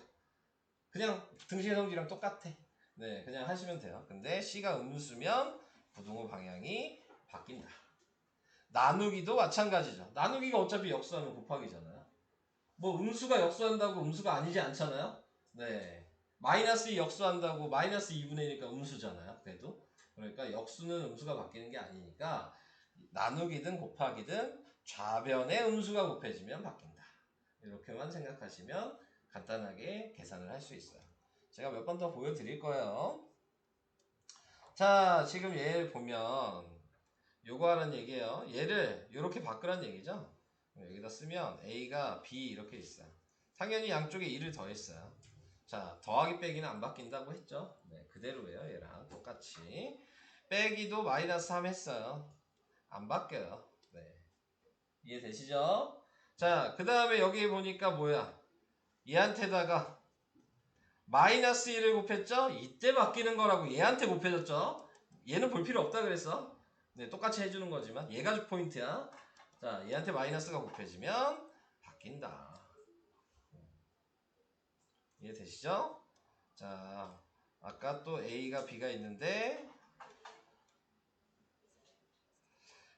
그냥 등식의 성질이랑 똑같아. 네, 그냥 하시면 돼요. 근데 C가 음수면 부등호 방향이 바뀐다. 나누기도 마찬가지죠. 나누기가 어차피 역수하면 곱하기잖아요. 뭐 음수가 역수한다고 음수가 아니지 않잖아요. 네, 마이너스 2 역수한다고 마이너스 2분의 1이니까 음수잖아요. 그래도 그러니까 역수는 음수가 바뀌는 게 아니니까 나누기든 곱하기든 좌변의 음수가 곱해지면 바뀐다. 이렇게만 생각하시면 간단하게 계산을 할 수 있어요. 제가 몇 번 더 보여드릴 거예요. 자, 지금 얘를 보면 요거 하는 얘기예요. 얘를 이렇게 바꾸란 얘기죠. 여기다 쓰면 A가 B 이렇게 있어요. 당연히 양쪽에 2를 더했어요. 자, 더하기 빼기는 안 바뀐다고 했죠. 네, 그대로예요. 얘랑 똑같이. 빼기도 마이너스 3 했어요. 안 바뀌어요. 네, 이해되시죠? 자, 그 다음에 여기 보니까 뭐야? 얘한테다가 마이너스 1을 곱했죠? 이때 바뀌는 거라고 얘한테 곱해졌죠? 얘는 볼 필요 없다 그랬어. 네, 똑같이 해주는 거지만 얘가 포인트야. 자, 얘한테 마이너스가 곱해지면 바뀐다. 이해되시죠? 자, 아까 또 A가 B가 있는데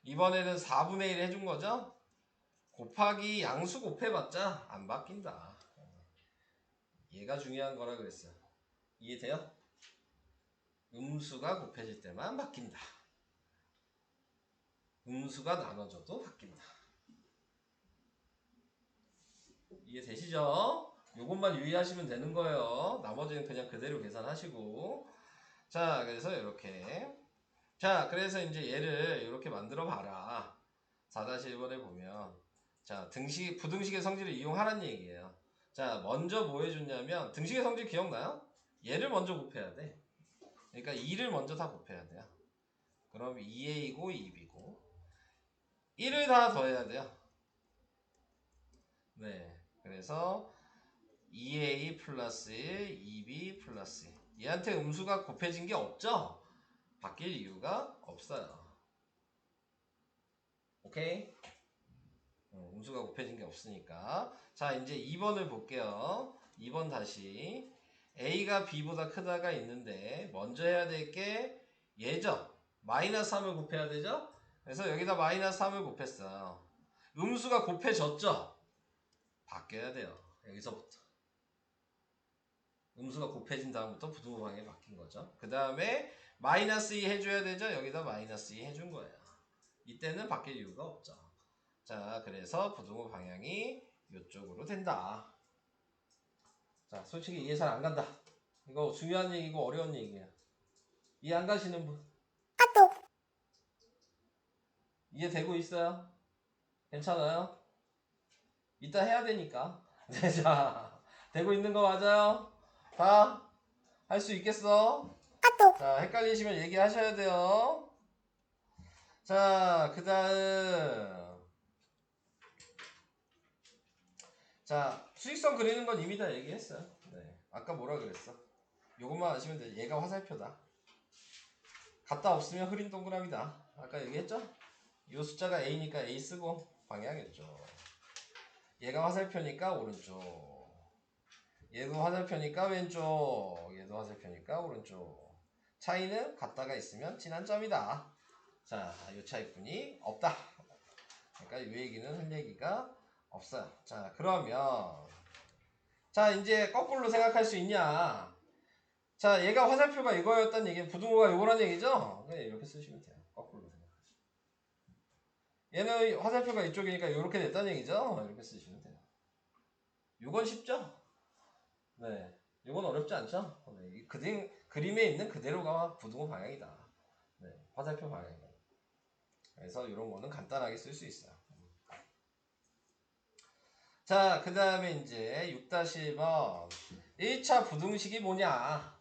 이번에는 4분의 1 해준 거죠? 곱하기 양수 곱해봤자 안 바뀐다. 얘가 중요한 거라 그랬어요. 이해돼요? 음수가 곱해질 때만 바뀐다. 음수가 나눠져도 바뀐다. 이해되시죠? 요것만 유의하시면 되는 거예요. 나머지는 그냥 그대로 계산하시고. 자, 그래서 이렇게. 자, 그래서 이제 얘를 이렇게 만들어 봐라. 4-1번에 보면. 자, 부등식의 성질을 이용하라는 얘기예요. 자, 먼저 뭐 해줬냐면, 등식의 성질 기억나요? 얘를 먼저 곱해야 돼. 그러니까 2를 먼저 다 곱해야 돼요. 그럼 2a고 2b고 1을 다 더해야 돼요. 네, 그래서 2a 플러스 1, 2b 플러스 1. 얘한테 음수가 곱해진 게 없죠? 바뀔 이유가 없어요. 오케이? 음수가 곱해진 게 없으니까. 자, 이제 2번을 볼게요. 2번 다시. a가 b보다 크다가 있는데 먼저 해야 될 게 얘죠? 마이너스 3을 곱해야 되죠? 그래서 여기다 마이너스 3을 곱했어요. 음수가 곱해졌죠? 바뀌어야 돼요. 여기서부터. 음수가 곱해진 다음부터 부등호 방향이 바뀐 거죠. 그 다음에 마이너스 2 해줘야 되죠? 여기다 마이너스 2 해준 거예요. 이때는 바뀔 이유가 없죠. 자, 그래서 부등호 방향이 이쪽으로 된다. 자, 솔직히 이해 잘 안 간다. 이거 중요한 얘기고 어려운 얘기야. 이해 안 가시는 분? 이해되고 있어요? 괜찮아요? 이따 해야 되니까. 네, 자, 되고 있는 거 맞아요? 다 할 수 있겠어? 자, 헷갈리시면 얘기하셔야 돼요. 자, 그 다음. 자, 수익선 그리는 건 이미 다 얘기했어요. 네. 아까 뭐라 그랬어? 요것만 아시면 돼. 얘가 화살표다. 갔다 없으면 흐린 동그라미다. 아까 얘기했죠? 요 숫자가 A니까 A 쓰고 방향했죠. 얘가 화살표니까 오른쪽. 얘도 화살표니까 왼쪽. 얘도 화살표니까 오른쪽. 차이는 같다가 있으면 진한 점이다. 자, 요 차이뿐이 없다. 그러니까 요 얘기는 할 얘기가 없어요. 자, 그러면 자, 이제 거꾸로 생각할 수 있냐? 자, 얘가 화살표가 이거였단 얘기는 부등호가 요거란 얘기죠? 네, 이렇게 쓰시면 돼요. 거꾸로 생각하시면. 얘는 화살표가 이쪽이니까 이렇게 됐다는 얘기죠? 이렇게 쓰시면 돼요. 요건 쉽죠? 네. 요건 어렵지 않죠? 네. 이 그림에 있는 그대로가 부등호 방향이다. 네. 화살표 방향이다. 그래서 이런 거는 간단하게 쓸 수 있어요. 자, 그 다음에 이제 6-1번 1차 부등식이 뭐냐?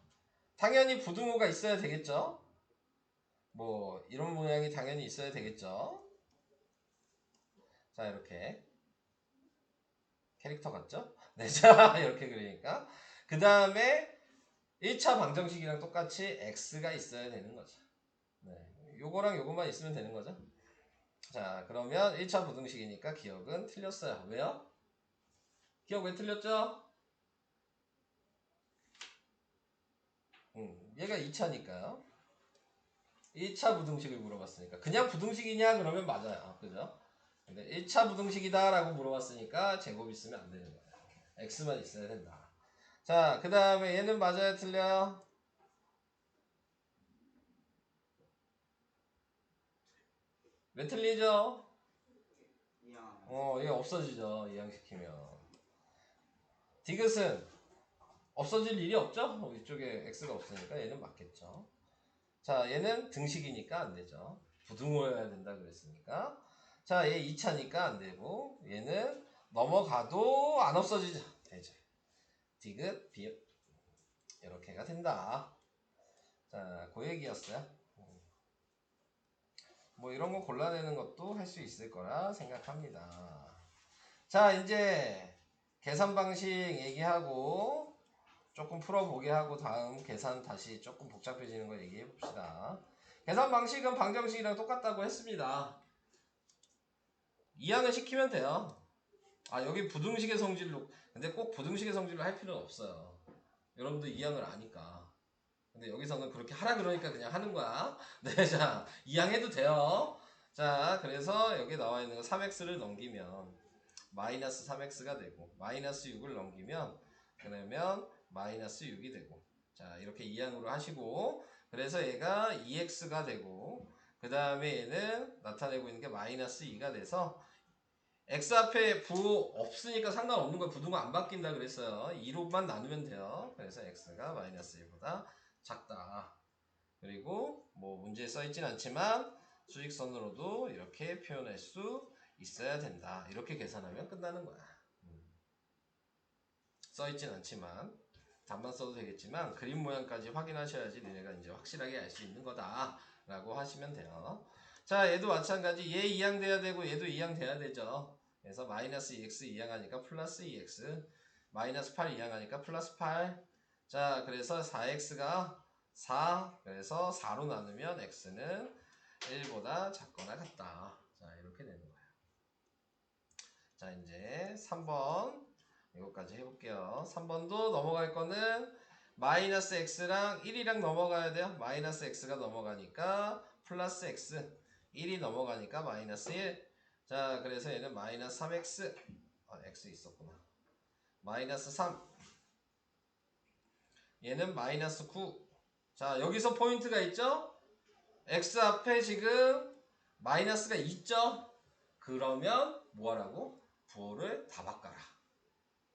당연히 부등호가 있어야 되겠죠? 뭐 이런 모양이 당연히 있어야 되겠죠? 자, 이렇게 캐릭터 같죠? 네, 자, 이렇게 그리니까 그 다음에 1차 방정식이랑 똑같이 x가 있어야 되는 거죠. 네, 요거랑 요것만 있으면 되는 거죠. 자, 그러면 1차 부등식이니까 기억은 틀렸어요. 왜요? 기억 왜 틀렸죠? 얘가 2차니까요. 1차 부등식을 물어봤으니까 그냥 부등식이냐 그러면 맞아요. 그죠? 근데 1차 부등식이다 라고 물어봤으니까 제곱 있으면 안 되는 거예요. x만 있어야 된다. 자, 그 다음에 얘는 맞아요 틀려요? 왜 틀리죠? 얘 없어지죠. 이항시키면. 디귿은 없어질 일이 없죠? 이쪽에 x가 없으니까 얘는 맞겠죠. 자, 얘는 등식이니까 안 되죠. 부등호여야 된다 그랬으니까. 자, 얘 2차니까 안 되고, 얘는 넘어가도 안 없어지죠. 되죠. 디귿, 비읍. 이렇게가 된다. 자, 그 얘기였어요. 뭐 이런 거 골라내는 것도 할 수 있을 거라 생각합니다. 자, 이제 계산 방식 얘기하고 조금 풀어보게 하고 다음 계산 다시 조금 복잡해지는 거 얘기해 봅시다. 계산 방식은 방정식이랑 똑같다고 했습니다. 이항을 시키면 돼요. 아, 여기 부등식의 성질로, 근데 꼭 부등식의 성질로 할 필요는 없어요. 여러분들 이항을 아니까. 근데 여기서는 그렇게 하라 그러니까 그냥 하는 거야. 네, 자, 이항해도 돼요. 자, 그래서 여기 나와 있는 거 3x를 넘기면 마이너스 3x가 되고 마이너스 6을 넘기면 그러면 마이너스 6이 되고 자, 이렇게 이항으로 하시고 그래서 얘가 2x가 되고 그 다음에 얘는 나타내고 있는 게 마이너스 2가 돼서 x 앞에 부 없으니까 상관없는 거예요. 부등호 안 바뀐다 그랬어요. 2로만 나누면 돼요. 그래서 x가 마이너스 1보다 작다. 그리고 뭐 문제에 써있진 않지만 수직선으로도 이렇게 표현할 수 있어야 된다. 이렇게 계산하면 끝나는 거야. 써있진 않지만 답만 써도 되겠지만 그림 모양까지 확인하셔야지 너네가 이제 확실하게 알 수 있는 거다 라고 하시면 돼요. 자, 얘도 마찬가지. 얘 이항돼야 되고 얘도 이항돼야 되죠. 그래서 마이너스 2x 이항하니까 플러스 2x 마이너스 8 이항하니까 플러스 8. 자, 그래서 4x가 4 그래서 4로 나누면 x는 1보다 작거나 같다. 자, 이렇게 되는 거예요. 자, 이제 3번 이거까지 해볼게요. 3번도 넘어갈 거는 마이너스 x랑 1이랑 넘어가야 돼요. 마이너스 x가 넘어가니까 플러스 x 1이 넘어가니까 마이너스 1. 자, 그래서 얘는 마이너스 3x x 있었구나. 마이너스 3 얘는 마이너스 9. 자, 여기서 포인트가 있죠? x 앞에 지금 마이너스가 있죠? 그러면 뭐하라고? 부호를 다 바꿔라.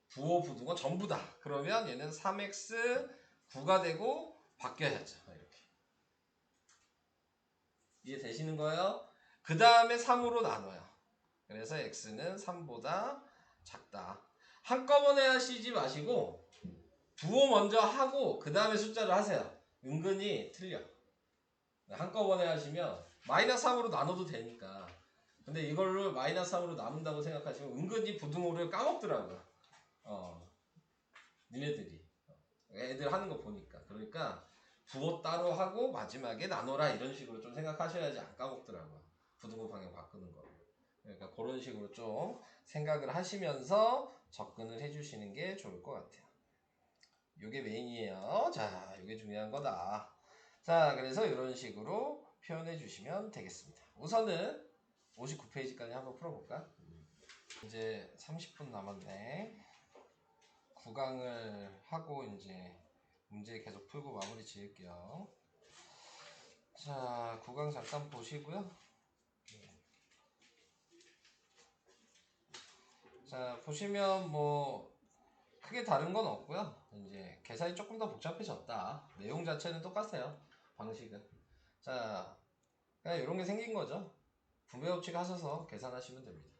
부호 부등호 전부 다. 그러면 얘는 3x 9가 되고 바뀌어야죠. 이렇게. 이해되시는 거예요? 그 다음에 3으로 나눠요. 그래서 x는 3보다 작다. 한꺼번에 하시지 마시고 부호 먼저 하고 그 다음에 숫자를 하세요. 은근히 틀려. 한꺼번에 하시면 마이너스 3으로 나눠도 되니까. 근데 이걸로 마이너스 3으로 나눈다고 생각하시면 은근히 부등호를 까먹더라고요. 니네들이. 애들 하는 거 보니까. 그러니까 부호 따로 하고 마지막에 나눠라 이런 식으로 좀 생각하셔야지 안 까먹더라고요. 부등호 방향 바꾸는 거. 그러니까 그런 식으로 좀 생각을 하시면서 접근을 해주시는 게 좋을 것 같아요. 요게 메인이에요. 자, 요게 중요한 거다. 자, 그래서 이런 식으로 표현해 주시면 되겠습니다. 우선은 59페이지까지 한번 풀어볼까? 이제 30분 남았네. 구강을 하고 이제 문제 계속 풀고 마무리 지을게요. 자, 구강 잠깐 보시고요. 자, 보시면 뭐 크게 다른 건 없고요. 이제 계산이 조금 더 복잡해졌다. 내용 자체는 똑같아요. 방식은. 자, 그냥 이런 게 생긴 거죠. 분배 법칙 하셔서 계산하시면 됩니다.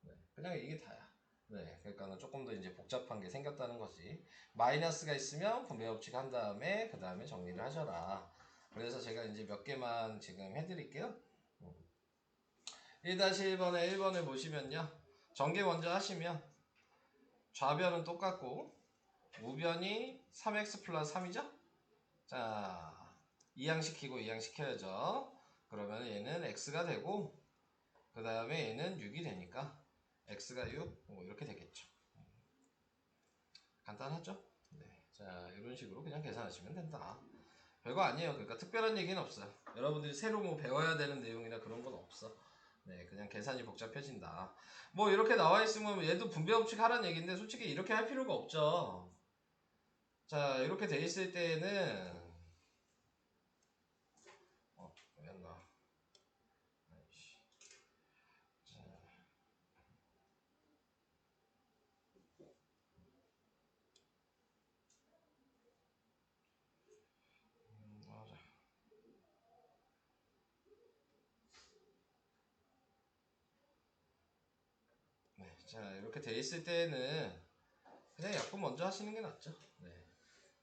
네, 그냥 이게 다야. 네, 그러니까 조금 더 이제 복잡한 게 생겼다는 거지. 마이너스가 있으면 분배 법칙 한 다음에 그 다음에 정리를 하셔라. 그래서 제가 이제 몇 개만 지금 해드릴게요. 1-1번에 1번을 보시면요. 전개 먼저 하시면 좌변은 똑같고 우변이 3x 플러스 3이죠? 자, 이항시키고 이항시켜야죠. 그러면 얘는 x가 되고 그 다음에 얘는 6이 되니까 x가 6, 뭐 이렇게 되겠죠. 간단하죠? 네. 자, 이런 식으로 그냥 계산하시면 된다. 별거 아니에요. 그러니까 특별한 얘기는 없어요. 여러분들이 새로 뭐 배워야 되는 내용이나 그런 건 없어. 네, 그냥 계산이 복잡해진다. 뭐 이렇게 나와 있으면 얘도 분배 법칙 하라는 얘기인데 솔직히 이렇게 할 필요가 없죠. 자, 이렇게 돼 있을 때는 왜였나? 네, 자 이렇게 돼 있을 때는 그냥 약분 먼저 하시는 게 낫죠. 네,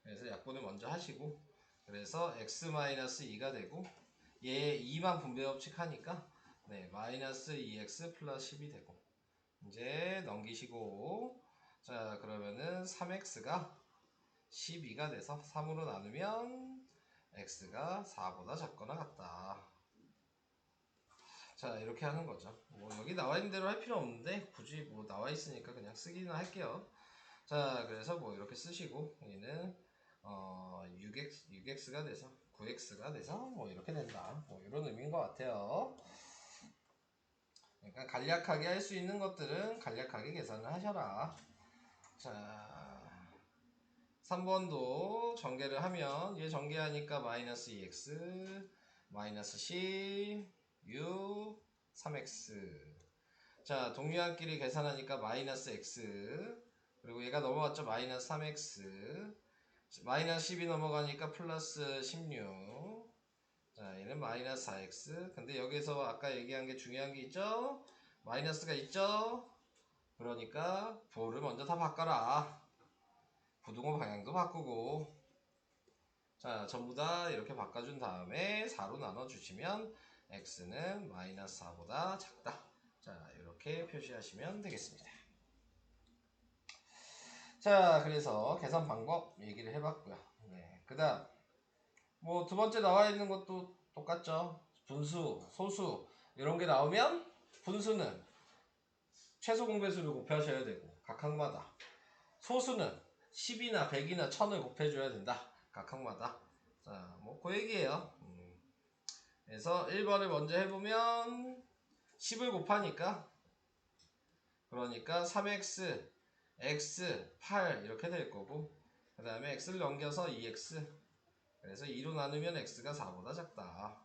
그래서 약분을 먼저 하시고 그래서 x-2가 되고 얘 2만 분배 법칙 하니까 네, 마이너스 2x 플러스 10이 되고 이제 넘기시고 자 그러면은 3x가 12가 돼서 3으로 나누면 x가 4보다 작거나 같다. 자 이렇게 하는 거죠. 뭐 여기 나와 있는 대로 할 필요 없는데 굳이 뭐 나와 있으니까 그냥 쓰기는 할게요. 자 그래서 뭐 이렇게 쓰시고 얘는 6x가 돼서 9x가 돼서 뭐 이렇게 된다. 뭐 이런 의미인 것 같아요. 그러니까 간략하게 할 수 있는 것들은 간략하게 계산을 하셔라. 자 3번도 전개를 하면 얘 전개하니까 마이너스 2x 마이너스 10 6 3x 자 동류한끼리 계산하니까 마이너스 x 그리고 얘가 넘어갔죠. 마이너스 3x 마이너스 10이 넘어가니까 플러스 16 자 얘는 마이너스 4x 근데 여기서 아까 얘기한 게 중요한 게 있죠. 마이너스가 있죠. 그러니까 부호를 먼저 다 바꿔라. 부등호 방향도 바꾸고 자 전부 다 이렇게 바꿔준 다음에 4로 나눠주시면 x는 마이너스 4보다 작다. 자 이렇게 표시하시면 되겠습니다. 자 그래서 계산 방법 얘기를 해봤고요. 네, 그 다음 뭐 두 번째 나와 있는 것도 똑같죠. 분수, 소수 이런 게 나오면 분수는 최소 공배수를 곱하셔야 되고 각 항마다 소수는 10이나 100이나 1000을 곱해줘야 된다. 각 항마다 자 뭐 그 얘기예요. 그래서 1번을 먼저 해보면 10을 곱하니까 그러니까 3x x 8 이렇게 될 거고 그 다음에 x를 넘겨서 2x 그래서 2로 나누면 x가 4보다 작다.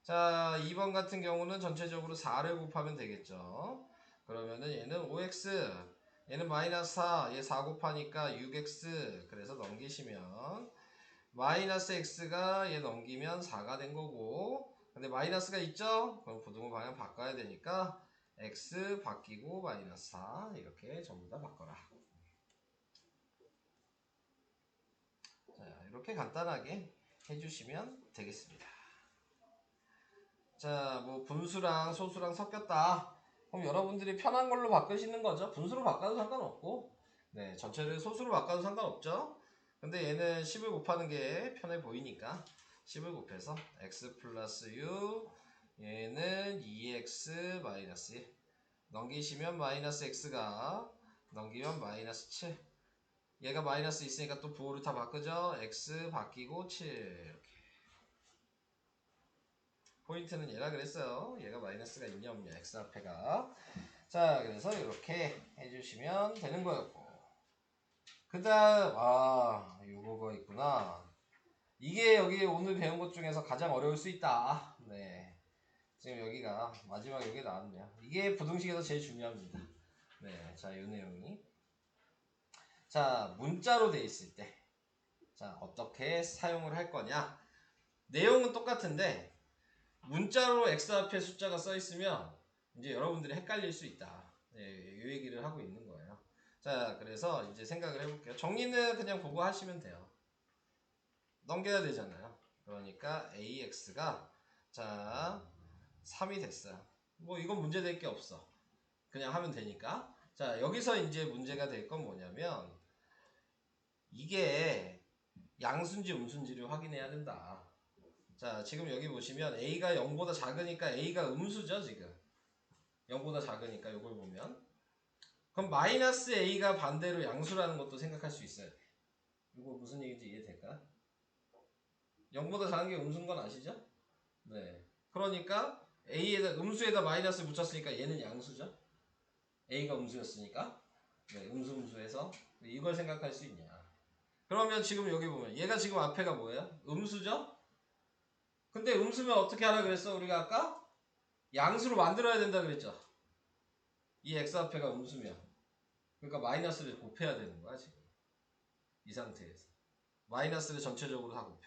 자 2번 같은 경우는 전체적으로 4를 곱하면 되겠죠. 그러면은 얘는 5x 얘는 마이너스 4 얘 4 곱하니까 6x 그래서 넘기시면 마이너스 x가 얘 넘기면 4가 된 거고 근데 마이너스가 있죠? 그럼 부등호 방향 바꿔야 되니까 x 바뀌고 마이너스 4 이렇게 전부 다 바꿔라. 이렇게 간단하게 해주시면 되겠습니다. 자, 뭐 분수랑 소수랑 섞였다. 그럼 여러분들이 편한 걸로 바꾸시는 거죠. 분수로 바꿔도 상관없고, 네, 전체를 소수로 바꿔도 상관없죠. 근데 얘는 10을 곱하는 게 편해 보이니까 10을 곱해서 x 플러스 u, 얘는 2x 마이너스 1. 넘기시면 마이너스 x가, 넘기면 마이너스 7. 얘가 마이너스 있으니까 또 부호를 다 바꾸죠. x 바뀌고 7. 이렇게. 포인트는 얘라 그랬어요. 얘가 마이너스가 있냐 없냐, x 앞에가. 자, 그래서 이렇게 해주시면 되는 거였고, 그 다음 요거가 있구나. 이게 여기 오늘 배운 것 중에서 가장 어려울 수 있다. 네, 지금 여기가 마지막 여기 나왔네요. 이게 부등식에서 제일 중요합니다. 네, 자, 요 내용이, 자, 문자로 돼 있을 때, 자, 어떻게 사용을 할 거냐. 내용은 똑같은데 문자로 x 앞에 숫자가 써 있으면 이제 여러분들이 헷갈릴 수 있다. 네, 이 얘기를 하고 있는 거예요. 자, 그래서 이제 생각을 해볼게요. 정리는 그냥 보고 하시면 돼요. 넘겨야 되잖아요. 그러니까 ax가, 자, 3이 됐어요. 뭐 이건 문제 될 게 없어. 그냥 하면 되니까. 자, 여기서 이제 문제가 될 건 뭐냐면, 이게 양수인지 음수인지를 확인해야 된다. 자, 지금 여기 보시면 a가 0보다 작으니까 a가 음수죠. 지금 0보다 작으니까 이걸 보면, 그럼 마이너스 a가 반대로 양수라는 것도 생각할 수 있어요. 이거 무슨 얘기인지 이해될까? 0보다 작은 게 음수인 건 아시죠? 네. 그러니까 a에다, 음수에다 마이너스 붙였으니까 얘는 양수죠. a가 음수였으니까. 네, 음수에서 이걸 생각할 수 있냐. 그러면 지금 여기 보면 얘가 지금 앞에가 뭐예요? 음수죠? 근데 음수면 어떻게 하라 그랬어? 우리가 아까 양수로 만들어야 된다 그랬죠. 이 x 앞에가 음수면, 그러니까 마이너스를 곱해야 되는 거야 지금. 이 상태에서 마이너스를 전체적으로 다 곱해.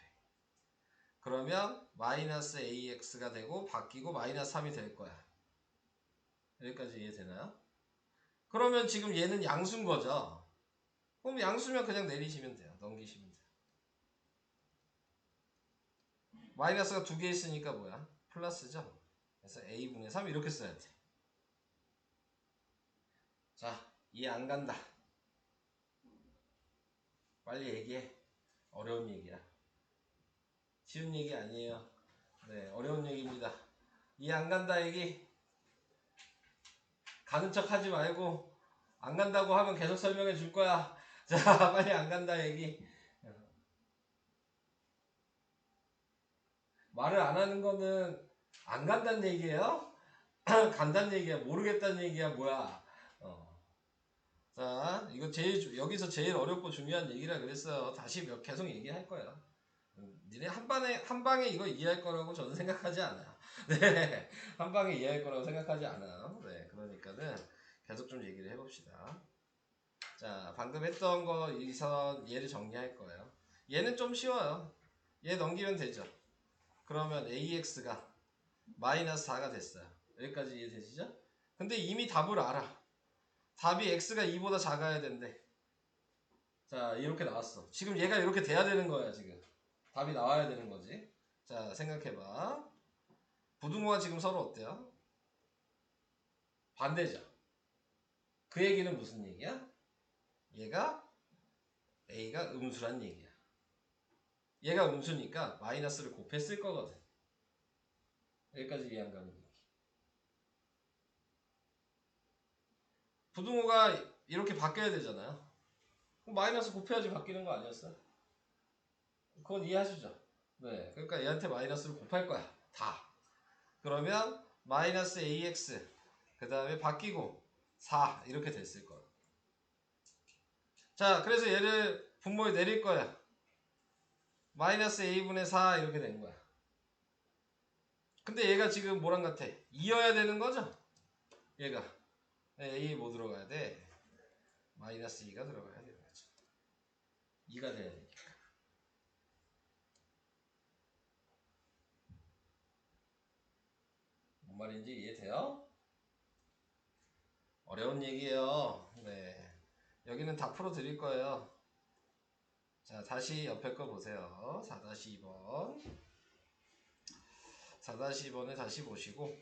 그러면 마이너스 ax가 되고 바뀌고 마이너스 3이 될 거야. 여기까지 이해되나요? 그러면 지금 얘는 양수인 거죠. 그럼 양수면 그냥 내리시면 돼요. 넘기시면 돼요. 마이너스가 두 개 있으니까 뭐야? 플러스죠. 그래서 a분의 3 이렇게 써야 돼. 자, 이해 안 간다. 빨리 얘기해. 어려운 얘기야. 쉬운 얘기 아니에요. 네, 어려운 얘기입니다. 이해 안 간다 얘기. 가는 척 하지 말고, 안 간다고 하면 계속 설명해 줄 거야. 자, 빨리 안 간다 얘기. 말을 안 하는 거는 안 간다는 얘기예요? 간다는 얘기야? 모르겠다는 얘기야? 뭐야? 자, 이거 여기서 제일 어렵고 중요한 얘기라 그랬어요. 다시 계속 얘기할 거예요. 니네 한 방에 이거 이해할 거라고 저는 생각하지 않아요. 네, 한 방에 이해할 거라고 생각하지 않아요. 네, 그러니까는 계속 좀 얘기를 해봅시다. 자, 방금 했던 거 이선 얘를 정리할 거예요. 얘는 좀 쉬워요. 얘 넘기면 되죠. 그러면 ax가 마이너스 4가 됐어요. 여기까지 이해되시죠? 근데 이미 답을 알아. 답이 x가 2보다 작아야 된대. 자, 이렇게 나왔어. 지금 얘가 이렇게 돼야 되는 거야. 지금 답이 나와야 되는 거지. 자, 생각해봐. 부등호가 지금 서로 어때요? 반대죠. 그 얘기는 무슨 얘기야? 얘가 a가 음수란 얘기야. 얘가 음수니까 마이너스를 곱했을 거거든. 여기까지 이해 안 가는 얘기. 부등호가 이렇게 바뀌어야 되잖아요. 그럼 마이너스 곱해야지 바뀌는 거 아니었어? 그건 이해하시죠? 네, 그러니까 얘한테 마이너스를 곱할 거야. 다. 그러면 마이너스 ax, 그 다음에 바뀌고 4 이렇게 됐을 거야. 자, 그래서 얘를 분모에 내릴 거야. 마이너스 a분의 4 이렇게 된 거야. 근데 얘가 지금 뭐랑 같아? 2여야 되는 거죠? 얘가. 네, a 뭐 들어가야 돼? 마이너스 2가 들어가야 되는 거죠. 2가 돼야 되니까. 뭔 말인지 이해돼요? 어려운 얘기예요. 네. 여기는 다 풀어 드릴 거예요. 자, 다시 옆에 거 보세요. 4-2번. 4-2번을 다시 보시고,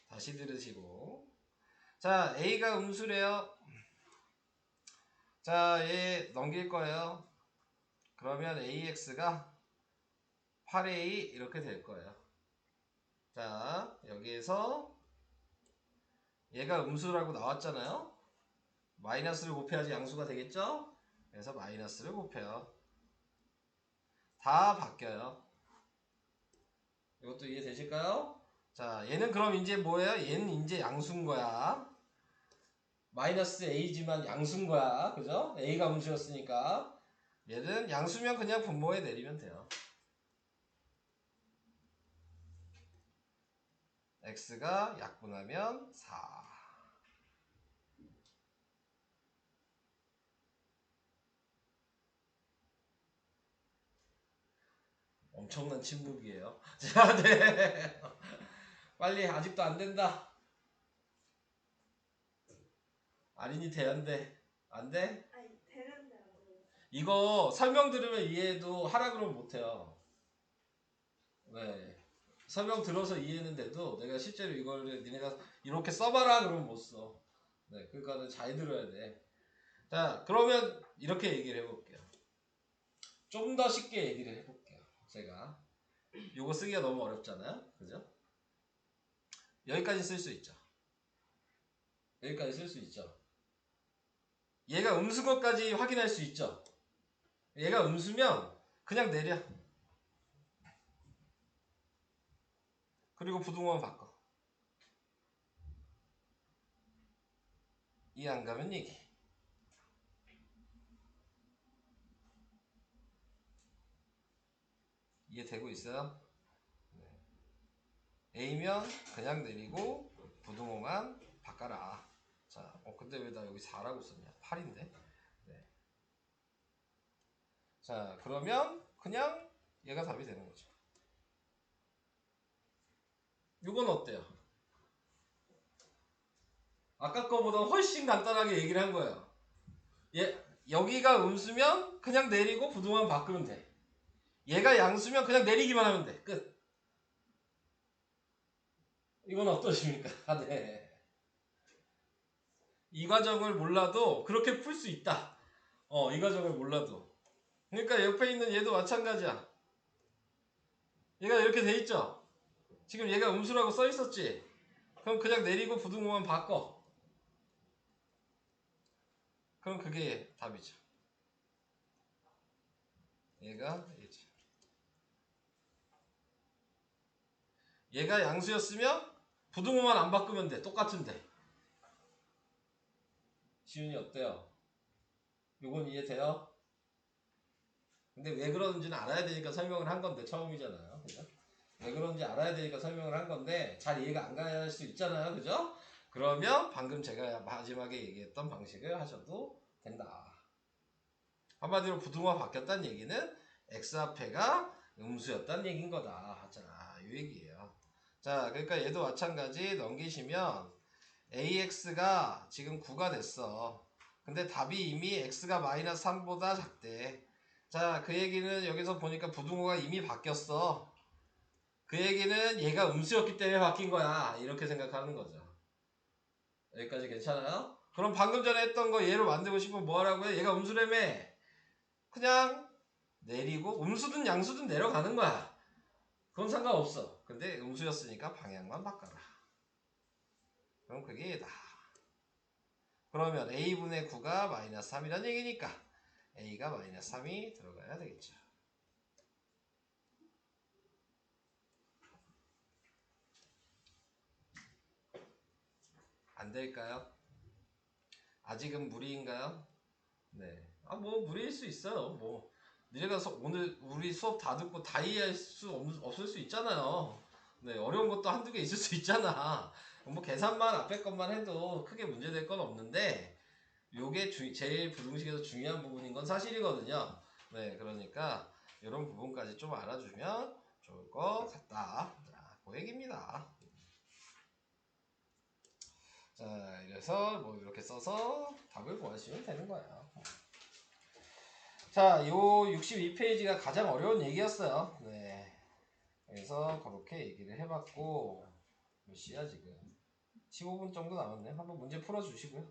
다시 들으시고. 자, A가 음수래요. 자, 얘 넘길 거예요. 그러면 AX가 8A 이렇게 될 거예요. 자, 여기에서 얘가 음수라고 나왔잖아요. 마이너스를 곱해야지 양수가 되겠죠? 그래서 마이너스를 곱해요. 다 바뀌어요. 이것도 이해되실까요? 자, 얘는 그럼 이제 뭐예요? 얘는 이제 양수인 거야. 마이너스 A지만 양수인 거야. 그죠? A가 음수였으니까. 얘는 양수면 그냥 분모에 내리면 돼요. X가 약분하면 4. 엄청난 침묵이에요. 자, 네. 빨리 아직도 안 된다. 아린이 돼, 안 돼? 안 돼? 아니 되는데 안 돼요. 이거 설명 들으면 이해도 하라 그러면 못해요. 네. 설명 들어서 이해했는데도 내가 실제로 이걸 니네가 이렇게 써봐라 그러면 못 써. 네. 그러니까는 잘 들어야 돼. 자, 그러면 이렇게 얘기를 해볼게요. 좀 더 쉽게 얘기를 해볼게요. 제가. 요거 쓰기가 너무 어렵잖아요. 그죠? 여기까지 쓸 수 있죠. 여기까지 쓸 수 있죠. 얘가 음수인 것까지 확인할 수 있죠. 얘가 음수면 그냥 내려. 그리고 부등호만 바꿔. 이해 안 가면 얘기. 이해되고 있어요? A면 그냥 내리고 부등호만 바꿔라. 자, 근데 왜 나 여기 4라고 썼냐? 8인데. 네. 자, 그러면 그냥 얘가 답이 되는 거죠. 이건 어때요? 아까 거보다 훨씬 간단하게 얘기를 한 거예요. 여기가 음수면 그냥 내리고 부등호만 바꾸면 돼. 얘가 양수면 그냥 내리기만 하면 돼. 끝. 이건 어떠십니까? 네. 이 과정을 몰라도 그렇게 풀 수 있다. 이 과정을 몰라도. 그러니까 옆에 있는 얘도 마찬가지야. 얘가 이렇게 돼 있죠? 지금 얘가 음수라고 써 있었지? 그럼 그냥 내리고 부등호만 바꿔. 그럼 그게 답이죠. 얘가 얘지. 얘가 양수였으면 부등호만 안 바꾸면 돼. 똑같은데. 지훈이 어때요? 요건 이해돼요? 근데 왜 그러는지는 알아야 되니까 설명을 한 건데 처음이잖아요. 그죠? 왜 그런지 알아야 되니까 설명을 한 건데 잘 이해가 안 갈 수 있잖아요. 그죠? 그러면 방금 제가 마지막에 얘기했던 방식을 하셔도 된다. 한마디로 부등호가 바뀌었다는 얘기는 x 앞에가 음수였다는 얘기인 거다. 자, 이 얘기예요. 자, 그러니까 얘도 마찬가지 넘기시면 AX가 지금 9가 됐어. 근데 답이 이미 X가 마이너스 3보다 작대. 자, 그 얘기는 여기서 보니까 부등호가 이미 바뀌었어. 그 얘기는 얘가 음수였기 때문에 바뀐 거야. 이렇게 생각하는 거죠. 여기까지 괜찮아요? 그럼 방금 전에 했던 거 얘로 만들고 싶으면 뭐 하라고요? 얘가 음수라며. 그냥 내리고 음수든 양수든 내려가는 거야. 그건 상관없어. 근데 음수였으니까 방향만 바꿔라. 그럼 그게 다. 그러면 a분의 9가 마이너스 3이란 얘기니까 a가 마이너스 3이 들어가야 되겠죠. 안 될까요? 아직은 무리인가요? 네. 뭐 무리일 수 있어요. 뭐 니네가 오늘 우리 수업 다 듣고 다 이해할 수 없을 수 있잖아요. 네, 어려운 것도 한두 개 있을 수 있잖아. 뭐 계산만 앞에 것만 해도 크게 문제될 건 없는데 요게 제일 부등식에서 중요한 부분인 건 사실이거든요. 네, 그러니까 이런 부분까지 좀 알아주면 좋을 것 같다. 자, 그 얘기입니다. 자, 이래서 뭐 이렇게 써서 답을 구하시면 되는 거예요. 자, 요 62페이지가 가장 어려운 얘기였어요. 네. 그래서 그렇게 얘기를 해봤고, 몇 시야 지금? 15분 정도 남았네요. 한번 문제 풀어주시고요.